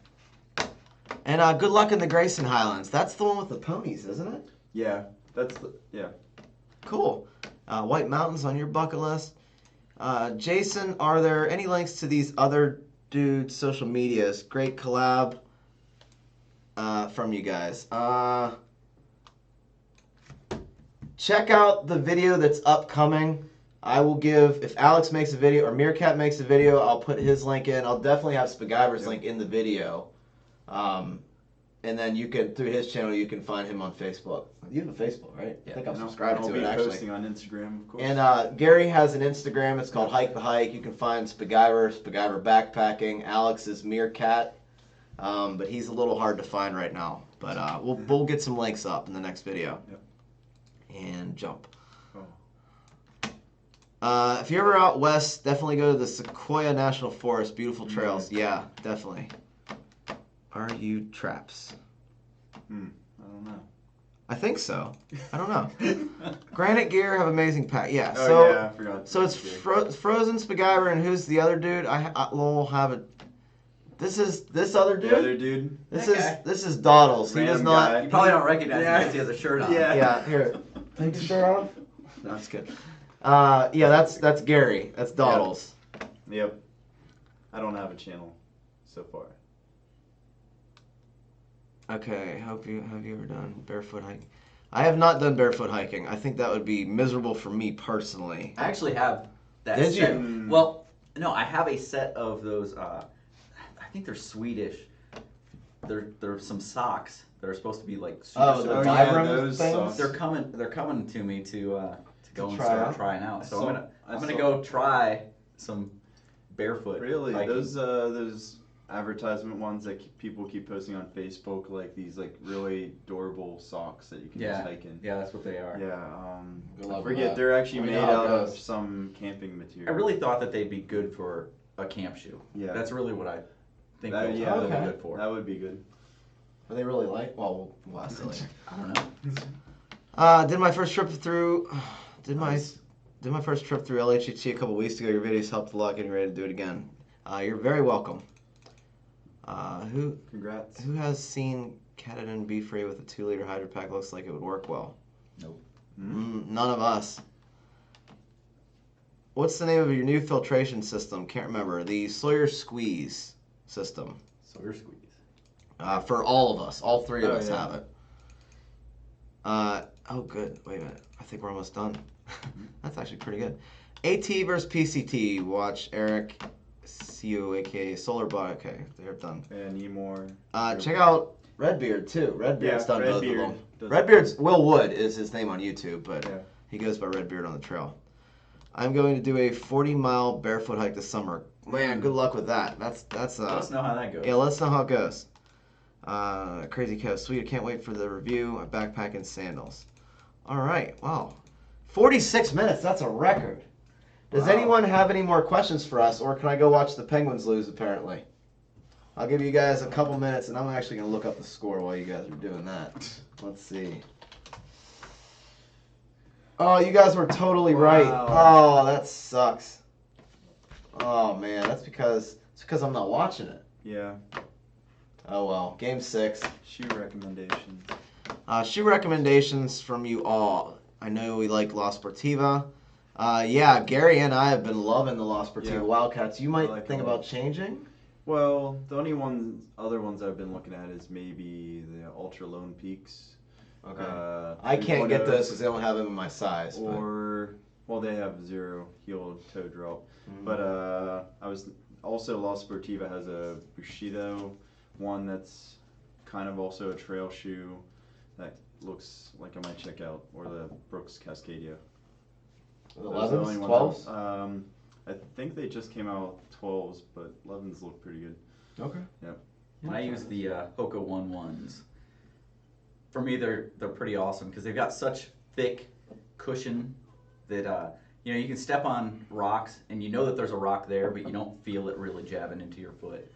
Speaker 1: And good luck in the Grayson Highlands. That's the one with the ponies, isn't it?
Speaker 3: Yeah.
Speaker 1: Cool. White Mountains on your bucket list. Jason, are there any links to these other dudes' social medias? Great collab from you guys. Check out the video that's upcoming. I will if Alex makes a video or Meerkat makes a video, I'll put his link in. I'll definitely have Spiguyver's link in the video. And then you can, through his channel, you can find him on Facebook. You have a Facebook, right?
Speaker 2: Yeah.
Speaker 1: I think I'm subscribed to it, actually.
Speaker 3: I'll be posting on Instagram, of course.
Speaker 1: And Gary has an Instagram. It's called Hike the Hike. You can find Spiguyver Backpacking. Alex is Meerkat. But he's a little hard to find right now. But we'll get some links up in the next video.
Speaker 3: Yep.
Speaker 1: And jump. If you're ever out west, definitely go to the Sequoia National Forest. Beautiful trails. Yeah, definitely. Are you traps?
Speaker 3: I don't know.
Speaker 1: I think so. I don't know. Granite Gear have amazing pack. Yeah.
Speaker 3: Oh,
Speaker 1: so
Speaker 3: yeah, I forgot.
Speaker 1: So it's Frozen, Spiguyver, and who's the other dude? We'll have it. This is this other dude.
Speaker 3: The other dude.
Speaker 1: This is Doddles. He does not.
Speaker 3: Guy.
Speaker 2: You probably don't recognize him because he has a shirt on.
Speaker 1: Yeah. Here. Take your shirt off. No, that's good. Yeah, that's Gary. That's Doddles.
Speaker 3: Yep. I don't have a channel so far.
Speaker 1: Okay, have you ever done barefoot hiking? I have not done barefoot hiking. I think that would be miserable for me personally.
Speaker 2: I actually have that
Speaker 1: Did
Speaker 2: set.
Speaker 1: you?
Speaker 2: Well, no, I have a set of those. I think they're Swedish. They're some socks that are supposed to be like super.
Speaker 1: Oh, the Vibram
Speaker 3: those
Speaker 1: things?
Speaker 3: socks.
Speaker 2: They're coming to me to go and
Speaker 1: try
Speaker 2: start
Speaker 1: out?
Speaker 2: trying out. So I'm gonna
Speaker 3: saw-
Speaker 2: go try some barefoot.
Speaker 3: Really,
Speaker 2: hiking.
Speaker 3: those advertisement ones that people keep posting on Facebook, like these like really durable socks that you can just hike in.
Speaker 2: Yeah, that's what they are.
Speaker 3: Yeah,
Speaker 1: Good
Speaker 3: I
Speaker 1: luck with
Speaker 3: forget.
Speaker 1: that.
Speaker 3: They're actually
Speaker 1: Let me
Speaker 3: made
Speaker 1: know how it
Speaker 3: out of
Speaker 1: goes.
Speaker 3: some camping material.
Speaker 2: I really thought that they'd be good for a camp shoe.
Speaker 3: Yeah.
Speaker 2: That's really what I think
Speaker 3: That,
Speaker 2: they'll
Speaker 3: yeah,
Speaker 2: be
Speaker 1: okay.
Speaker 2: good for.
Speaker 3: that would be good.
Speaker 1: Are they really light? Well, we'll ask it later.
Speaker 2: I don't know.
Speaker 1: Did my first trip through
Speaker 3: Nice.
Speaker 1: did my first trip through LHET a couple weeks ago. Your videos helped a lot. Getting ready to do it again. You're very welcome.
Speaker 3: Congrats.
Speaker 1: Who has seen Katadyn Be Free with a 2-liter hydro pack? Looks like it would work well.
Speaker 2: Nope.
Speaker 1: None of us. What's the name of your new filtration system? Can't remember. The Sawyer Squeeze system.
Speaker 2: Sawyer Squeeze.
Speaker 1: For all of us. All three of
Speaker 3: Oh,
Speaker 1: us
Speaker 3: yeah.
Speaker 1: have it. Oh, good. Wait a minute. I think we're almost done. That's actually pretty good. AT versus PCT. Watch Eric CU, aka Solar Bot. Okay, they're done.
Speaker 3: Yeah, need more.
Speaker 1: Check out Redbeard, too. Redbeard's done both of
Speaker 3: Redbeard
Speaker 1: them.
Speaker 3: does-
Speaker 1: Redbeard's Will Wood is his name on YouTube, but
Speaker 3: Yeah.
Speaker 1: he goes by Redbeard on the trail. I'm going to do a 40-mile barefoot hike this summer. Man, good luck with that. That's
Speaker 2: Let us know how that goes.
Speaker 1: yeah, let us know how it goes. Crazy Cow, sweet. I can't wait for the review. A backpack and sandals. All right, wow. 46 minutes, that's a record. Does
Speaker 3: Wow.
Speaker 1: anyone have any more questions for us, or can I go watch the Penguins lose, apparently? I'll give you guys a couple minutes, and I'm actually going to look up the score while you guys are doing that. Let's see. Oh, you guys were totally right.
Speaker 3: Wow.
Speaker 1: Oh, that sucks. Oh, man, it's because I'm not watching it.
Speaker 3: Yeah.
Speaker 1: Oh, well. Game 6.
Speaker 3: Shoe recommendations.
Speaker 1: Shoe recommendations from you all. I know we like La Sportiva. Yeah, Gary and I have been loving the La Sportiva
Speaker 3: Yeah.
Speaker 1: Wildcats. You might
Speaker 3: like
Speaker 1: think
Speaker 3: them a lot.
Speaker 1: about changing?
Speaker 3: Well, the only other ones I've been looking at is maybe the Ultra Lone Peaks.
Speaker 1: Okay. I can't get
Speaker 3: 3.0,
Speaker 1: those because they don't have them in my size. But.
Speaker 3: Or, well, they have 0 heel toe drop.
Speaker 1: Mm.
Speaker 3: But I was also La Sportiva has a Bushido one that's kind of also a trail shoe that looks like I might check out, or the Brooks Cascadia. Those are the only
Speaker 1: 11s,
Speaker 3: ones
Speaker 1: 12s?
Speaker 3: I think they just came out 12s, but 11s look pretty good.
Speaker 1: Okay.
Speaker 3: Yep.
Speaker 2: And I use the Hoka 1-1s. For me, they're pretty awesome because they've got such thick cushion that you can step on rocks and you know that there's a rock there, but you don't feel it really jabbing into your foot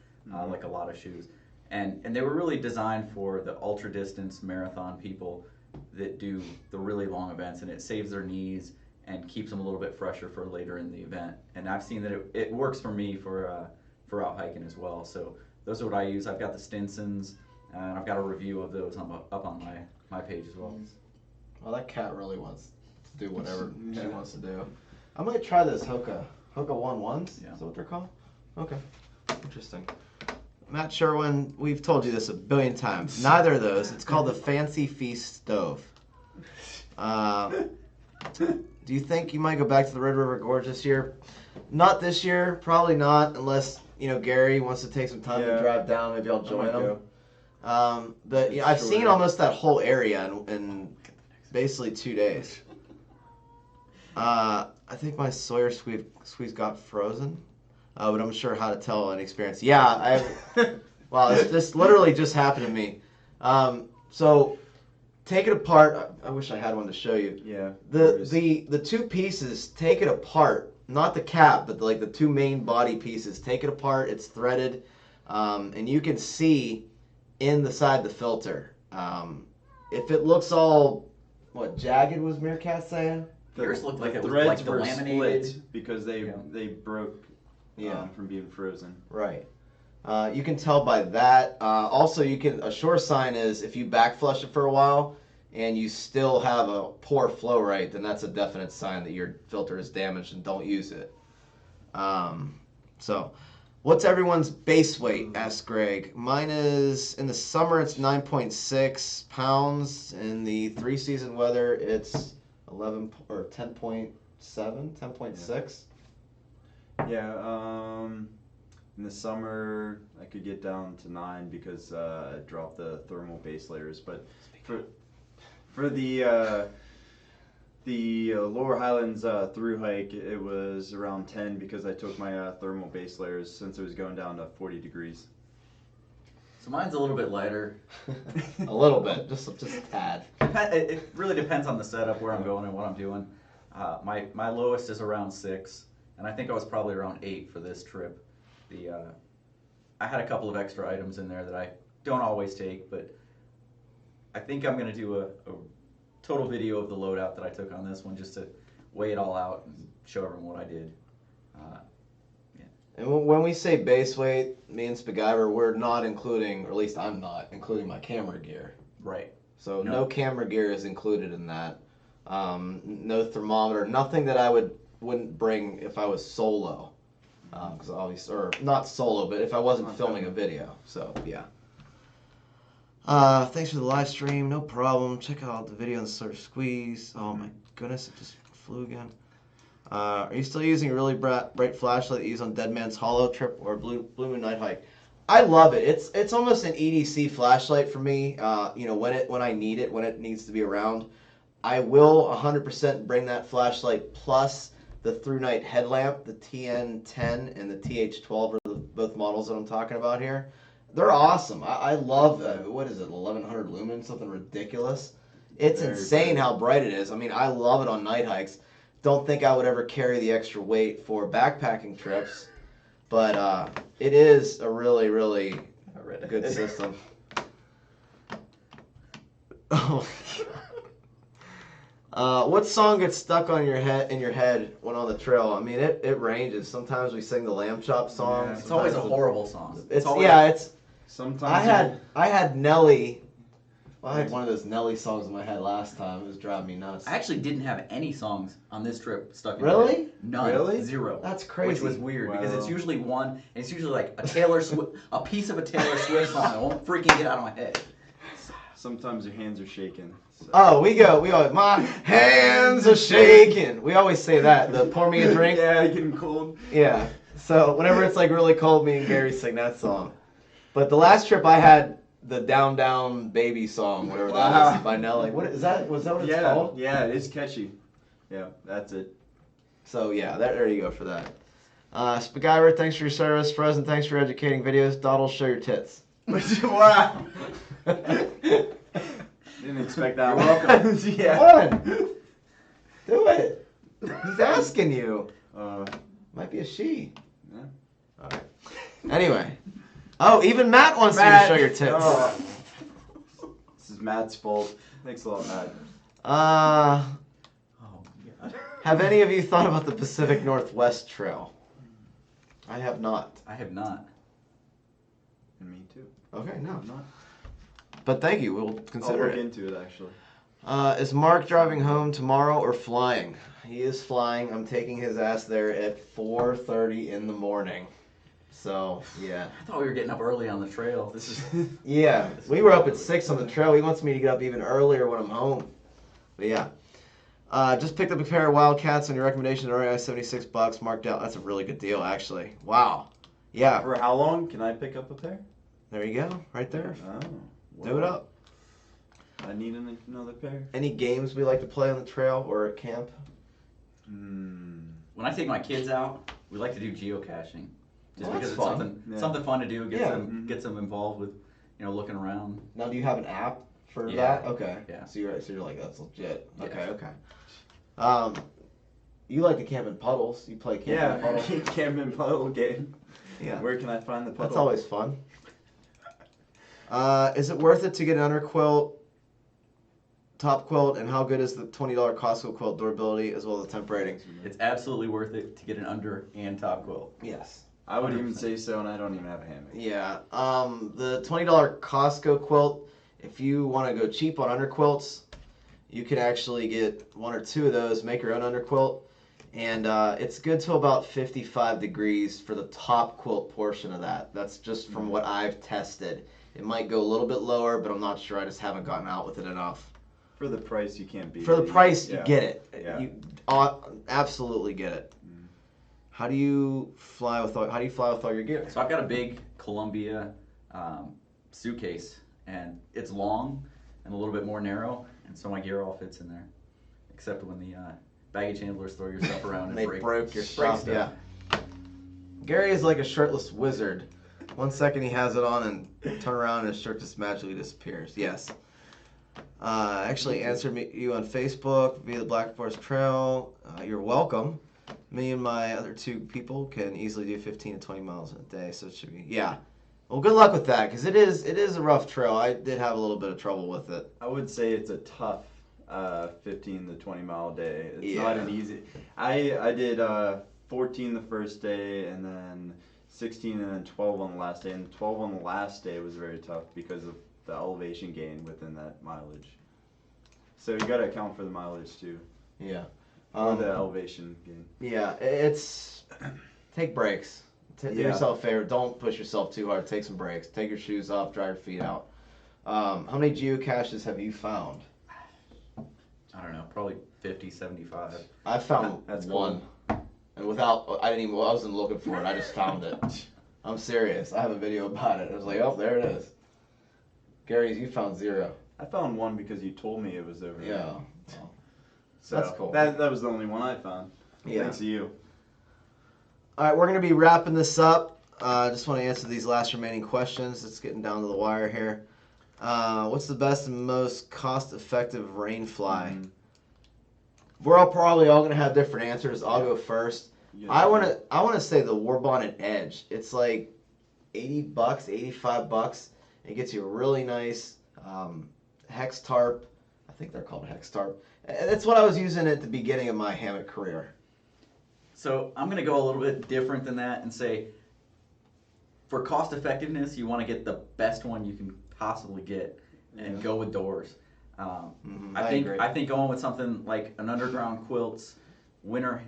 Speaker 2: like a lot of shoes. And they were really designed for the ultra distance marathon people that do the really long events, and it saves their knees and keeps them a little bit fresher for later in the event. And I've seen that it works for me for out hiking as well. So those are what I use. I've got the Stinsons, and I've got a review of those up on my page as well.
Speaker 1: Well, that cat really wants to do whatever she
Speaker 3: Yeah.
Speaker 1: wants to do. I might try this Hoka 1-1s.
Speaker 2: Yeah.
Speaker 1: Is that what they're called? Okay. Interesting. Matt Sherwin, we've told you this a billion times. Neither of those. It's called the Fancy Feast Stove. Do you think you might go back to the Red River Gorge this year? Not this year. Probably not, unless Gary wants to take some time to
Speaker 3: Yeah.
Speaker 1: drive down. Maybe I'll join
Speaker 3: might
Speaker 1: him.
Speaker 3: go.
Speaker 1: But
Speaker 3: It's
Speaker 1: I've seen
Speaker 3: shorter.
Speaker 1: almost that whole area in basically 2 days. I think my Sawyer squeeze got frozen, but I'm sure how to tell an experience. Yeah, wow, this literally just happened to me. So take it apart. I wish I had one to show you.
Speaker 3: Yeah.
Speaker 1: The two pieces, take it apart. Not the cap, but the two main body pieces. Take it apart. It's threaded, and you can see in the side the filter. If it looks all jagged, was Meerkat saying?
Speaker 2: Yours looked like it was
Speaker 3: threads
Speaker 2: like the
Speaker 3: were
Speaker 2: laminated.
Speaker 3: split because they broke from being frozen.
Speaker 1: Right. You can tell by that. Also, a sure sign is if you back flush it for a while and you still have a poor flow rate, then that's a definite sign that your filter is damaged and don't use it. So, what's everyone's base weight? Asked Greg. Mine is, in the summer, it's 9.6 pounds. In the 3-season weather, it's 11 or 10.7, 10.6.
Speaker 3: Yeah, in the summer I could get down to 9 because I dropped the thermal base layers. But for the Lower Highlands through hike, it was around 10 because I took my thermal base layers since it was going down to 40 degrees.
Speaker 2: So mine's a little bit lighter.
Speaker 1: A little bit, just a tad.
Speaker 2: It really depends on the setup, where I'm going and what I'm doing. My lowest is around 6, and I think I was probably around 8 for this trip. I had a couple of extra items in there that I don't always take, but I think I'm going to do a total video of the loadout that I took on this one, just to weigh it all out and show everyone what I did.
Speaker 1: And when we say base weight, me and Spiguyver, we're not including, or at least I'm not including my camera gear.
Speaker 2: Right.
Speaker 1: So no camera gear is included in that. No thermometer, nothing that I wouldn't bring if I was solo. Because obviously, or not solo, but if I wasn't filming a video. So yeah. Thanks for the live stream. No problem. Check out the video and sort of squeeze. Oh my goodness, it just flew again. Are you still using a really bright flashlight that you use on Dead Man's Hollow trip or Blue Moon Night hike? I love it. It's almost an EDC flashlight for me. When I need it, when it needs to be around, I will 100% bring that flashlight plus the through night headlamp. The TN10 and the TH12 are both models that I'm talking about here. They're awesome. I love what is it, 1100 lumens, something ridiculous. It's insane how bright it is. I mean, I love it on night hikes. Don't think I would ever carry the extra weight for backpacking trips, but it is a really, really good system. Oh. What song gets stuck on in your head when on the trail? I mean, it ranges. Sometimes we sing the lamb chop song.
Speaker 2: Yeah, it's always a horrible song.
Speaker 3: Sometimes
Speaker 1: I had Nelly. Well, I had one of those Nelly songs in my head last time. It was driving me nuts.
Speaker 2: I actually didn't have any songs on this trip stuck in
Speaker 1: Really?
Speaker 2: my head. None.
Speaker 3: Really?
Speaker 2: 0.
Speaker 1: That's crazy.
Speaker 2: Which was weird because it's
Speaker 3: Wow.
Speaker 2: usually one, and it's usually like a piece of a Taylor Swift song that won't freaking get out of my head.
Speaker 3: sometimes your hands are shaking. So.
Speaker 1: Oh, we go. My hands are shaking. We always say that. The pour me a drink.
Speaker 3: Yeah, getting cold.
Speaker 1: Yeah. So whenever it's like really cold, me and Gary sing that song. But the last trip I had the Down Down Baby song, whatever that is, by Nelly. Was that what it's called?
Speaker 3: Yeah, it is catchy. Yeah, that's it.
Speaker 1: So yeah, there you go for that. Spiguyver, thanks for your service. Frozen, thanks for educating videos. Dawdle, show your tits.
Speaker 3: Wow. Didn't expect that.
Speaker 2: You're welcome.
Speaker 3: Yeah.
Speaker 1: Come on. Do it. He's asking you. Might be a she.
Speaker 3: Yeah.
Speaker 1: All right. Anyway. Oh, even Matt wants you to show your tits.
Speaker 3: Oh. This is Matt's fault. Thanks a lot, Matt.
Speaker 2: Oh my god.
Speaker 1: Have any of you thought about the Pacific Northwest Trail? I have not.
Speaker 2: I have not.
Speaker 3: And me too.
Speaker 1: Okay, no.
Speaker 3: I'm not.
Speaker 1: But thank you. We'll
Speaker 3: I'll
Speaker 1: consider
Speaker 3: look
Speaker 1: it.
Speaker 3: into it actually.
Speaker 1: Is Mark driving home tomorrow or flying? He is flying. I'm taking his ass there at 4:30 in the morning. So, yeah.
Speaker 2: I thought we were getting up early on the trail. This is
Speaker 1: Yeah, we were up at 6 on the trail. He wants me to get up even earlier when I'm home. But yeah. Just picked up a pair of Wildcats on your recommendation. REI $76 marked out. That's a really good deal, actually. Wow. Yeah.
Speaker 3: For how long can I pick up a pair?
Speaker 1: There you go. Right there.
Speaker 3: Oh.
Speaker 1: Do it up.
Speaker 3: I need another pair.
Speaker 1: Any games we like to play on the trail or at camp?
Speaker 2: when I take my kids out, we like to do geocaching. Just
Speaker 1: Well,
Speaker 2: because
Speaker 1: that's
Speaker 2: it's
Speaker 1: fun.
Speaker 2: something fun to do,
Speaker 1: Yeah.
Speaker 2: gets them involved with, looking around.
Speaker 1: Now, do you have an app for
Speaker 2: Yeah.
Speaker 1: that? Okay.
Speaker 2: Yeah.
Speaker 1: So you're like, that's legit.
Speaker 2: Yeah.
Speaker 1: Okay. You like to camp in puddles. You play camp in puddles.
Speaker 3: Yeah, camp and puddle game.
Speaker 1: Yeah.
Speaker 3: Where can I find the puddle?
Speaker 1: That's always fun. Is it worth it to get an underquilt, top quilt, and how good is the $20 Costco quilt durability as well as the temp rating?
Speaker 2: It's absolutely worth it to get an under and top quilt.
Speaker 1: Yes.
Speaker 3: I would even
Speaker 2: 100%.
Speaker 3: say so, and I don't even have a hammock.
Speaker 1: Yeah. The $20 Costco quilt, if you want to go cheap on underquilts, you can actually get 1 or 2 of those, make your own underquilt, and it's good till about 55 degrees for the top quilt portion of that. That's just from what I've tested. It might go a little bit lower, but I'm not sure. I just haven't gotten out with it enough.
Speaker 3: For the price, you can't beat
Speaker 1: For the
Speaker 3: it.
Speaker 1: price, you
Speaker 3: Yeah.
Speaker 1: get it.
Speaker 3: Yeah.
Speaker 1: You absolutely get it. How do you fly with all your gear?
Speaker 2: So I've got a big Columbia suitcase, and it's long and a little bit more narrow, and so my gear all fits in there, except when the baggage handlers throw your stuff around and
Speaker 1: They
Speaker 2: break
Speaker 1: broke your
Speaker 2: stuff.
Speaker 1: stuff. Yeah. Gary is like a shirtless wizard. 1 second he has it on, and turn around and his shirt just magically disappears. Yes. Actually answered you on Facebook via the Black Forest Trail. You're welcome. Me and my other 2 people can easily do 15 to 20 miles in a day, so it should be, yeah. Well, good luck with that, because it is a rough trail. I did have a little bit of trouble with it.
Speaker 3: I would say it's a tough 15 to 20 mile day. It's
Speaker 1: Yeah.
Speaker 3: not an easy. I did 14 the first day, and then 16 and then 12 on the last day. And 12 on the last day was very tough because of the elevation gain within that mileage. So you got to account for the mileage too.
Speaker 1: Yeah.
Speaker 3: Or the elevation gain.
Speaker 1: Yeah, it's take breaks. Do
Speaker 3: Yeah.
Speaker 1: yourself a favor. Don't push yourself too hard. Take some breaks. Take your shoes off. Dry your feet out. How many geocaches have you found?
Speaker 2: I don't know, probably 50, 75.
Speaker 1: I found
Speaker 3: That's
Speaker 1: one, and I wasn't looking for it. I just found it. I'm serious. I have a video about it. I was like, oh, there it is. Gary's, you found 0.
Speaker 3: I found one because you told me it was over there.
Speaker 1: Yeah.
Speaker 3: So
Speaker 1: That's cool.
Speaker 3: That was the only one I found.
Speaker 1: Yeah.
Speaker 3: Thanks to you.
Speaker 1: All right, we're going to be wrapping this up. I just want to answer these last remaining questions. It's getting down to the wire here. What's the best and most cost-effective rain fly? We're probably all going to have different answers. I'll go first. I want to say the Warbonnet Edge. It's like $80, $85. It gets you a really nice hex tarp. I think they're called hex tarp. That's what I was using at the beginning of my hammock career.
Speaker 2: So I'm going to go a little bit different than that and say, for cost effectiveness, you want to get the best one you can possibly get and go with doors. I think going with something like an underground quilts, winter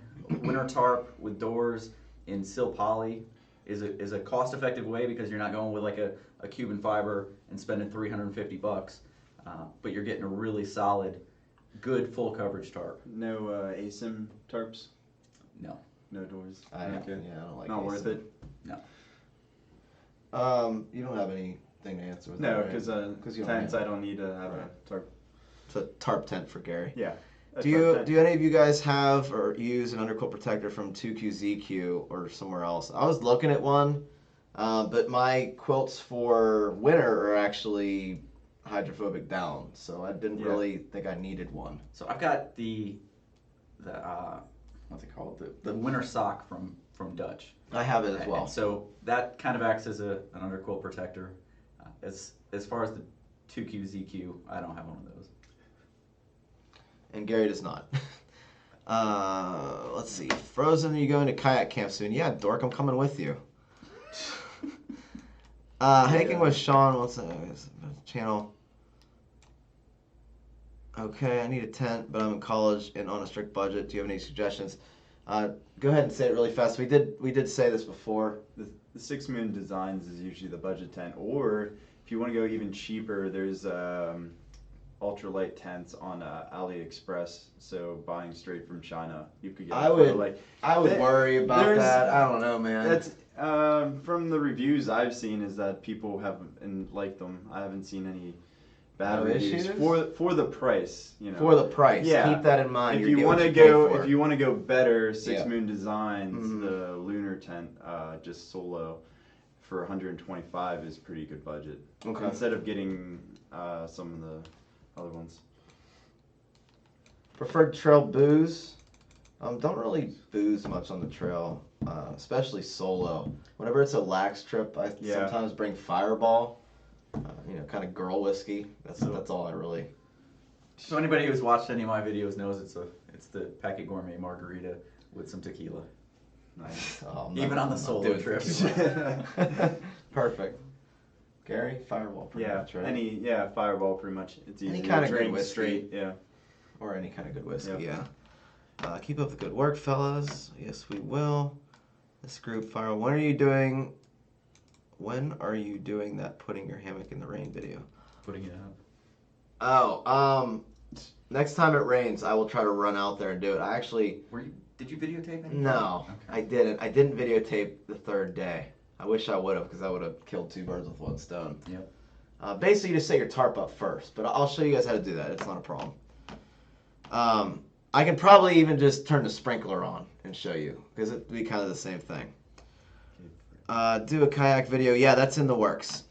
Speaker 2: tarp with doors in sil poly is a cost effective way, because you're not going with like a Cuban fiber and spending $350, but you're getting a really solid, good full coverage tarp.
Speaker 3: No ASIM tarps?
Speaker 2: No.
Speaker 3: No doors?
Speaker 1: I don't like
Speaker 3: Not worth it?
Speaker 2: No.
Speaker 1: You don't have anything to answer with
Speaker 3: No,
Speaker 1: that, right?
Speaker 3: because tents, I don't need to have a tarp.
Speaker 1: It's a tarp tent for Gary.
Speaker 3: Yeah.
Speaker 1: Do any of you guys have or use an underquilt protector from 2QZQ or somewhere else? I was looking at one, but my quilts for winter are actually hydrophobic down, so I didn't really think I needed one.
Speaker 2: So I've got the what's it called? The winter sock from Dutch.
Speaker 1: I have it as well.
Speaker 2: And so that kind of acts as an underquilt protector. As far as the 2QZQ, I don't have one of those.
Speaker 1: And Gary does not. Let's see. Frozen, are you going to kayak camp soon? Yeah, Dork, I'm coming with you. Hiking with Sean, what's the channel? Okay, I need a tent, but I'm in college and on a strict budget. Do you have any suggestions? Go ahead and say it really fast. We did say this before.
Speaker 3: The 6 Moon Designs is usually the budget tent, or if you want to go even cheaper, there's ultralight tents on AliExpress. So buying straight from China, you could get.
Speaker 1: I would worry about that. I don't know, man.
Speaker 3: That's from the reviews I've seen is that people haven't liked them. I haven't seen any bad reviews for the price. You know,
Speaker 1: for the price.
Speaker 3: Yeah.
Speaker 1: Keep that in mind.
Speaker 3: If you want to go better, 6 Moon Designs, the lunar tent, just solo, for $125 is pretty good budget.
Speaker 1: Okay.
Speaker 3: Instead of getting some of the other ones.
Speaker 1: Preferred trail booze. Don't really booze much on the trail, especially solo. Whenever it's a lax trip, I sometimes bring Fireball. Kind of girl whiskey. That's all I really.
Speaker 2: So anybody who's watched any of my videos knows it's the Packet Gourmet margarita with some tequila.
Speaker 3: Nice.
Speaker 2: Even on the solo trip.
Speaker 1: Perfect. Gary, Fireball. Pretty much, right?
Speaker 3: Fireball pretty much. It's easy.
Speaker 1: Any kind of good
Speaker 3: drink
Speaker 1: whiskey.
Speaker 3: straight. Yeah.
Speaker 1: Or any kind of good whiskey.
Speaker 3: Yep.
Speaker 1: Yeah. Keep up the good work, fellas. Yes, we will. This group, Fireball. When are you doing that putting your hammock in the rain video?
Speaker 2: Putting it up.
Speaker 1: Oh, next time it rains, I will try to run out there and do it. I actually...
Speaker 2: Did you videotape anything?
Speaker 1: No,
Speaker 2: Okay.
Speaker 1: I didn't. I didn't videotape the third day. I wish I would have, because I would have killed two birds with one stone.
Speaker 2: Yep.
Speaker 1: Basically, you just set your tarp up first, but I'll show you guys how to do that. It's not a problem. I can probably even just turn the sprinkler on and show you, because it'd be kind of the same thing. Do a kayak video. Yeah, that's in the works.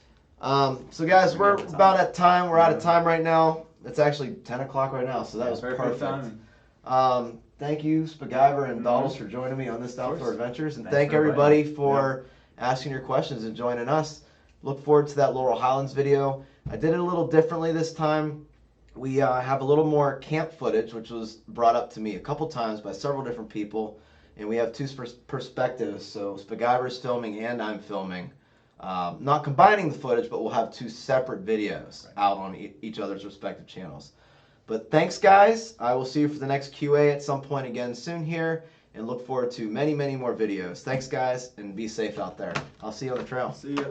Speaker 1: So guys, we're about at time. We're out of time right now. It's actually 10 o'clock right now, so that was perfect. Thank you, Spiguyver and Dawdles, for joining me on this Outdoor Adventures, and thank everybody for asking your questions and joining us. Look forward to that Laurel Highlands video. I did it a little differently this time. We have a little more camp footage, which was brought up to me a couple times by several different people, and we have two perspectives. So Spiguyver's filming and I'm filming. Not combining the footage, but we'll have two separate videos out on each other's respective channels. But thanks, guys. I will see you for the next QA at some point again soon here, and look forward to many, many more videos. Thanks, guys, and be safe out there. I'll see you on the trail.
Speaker 3: See ya.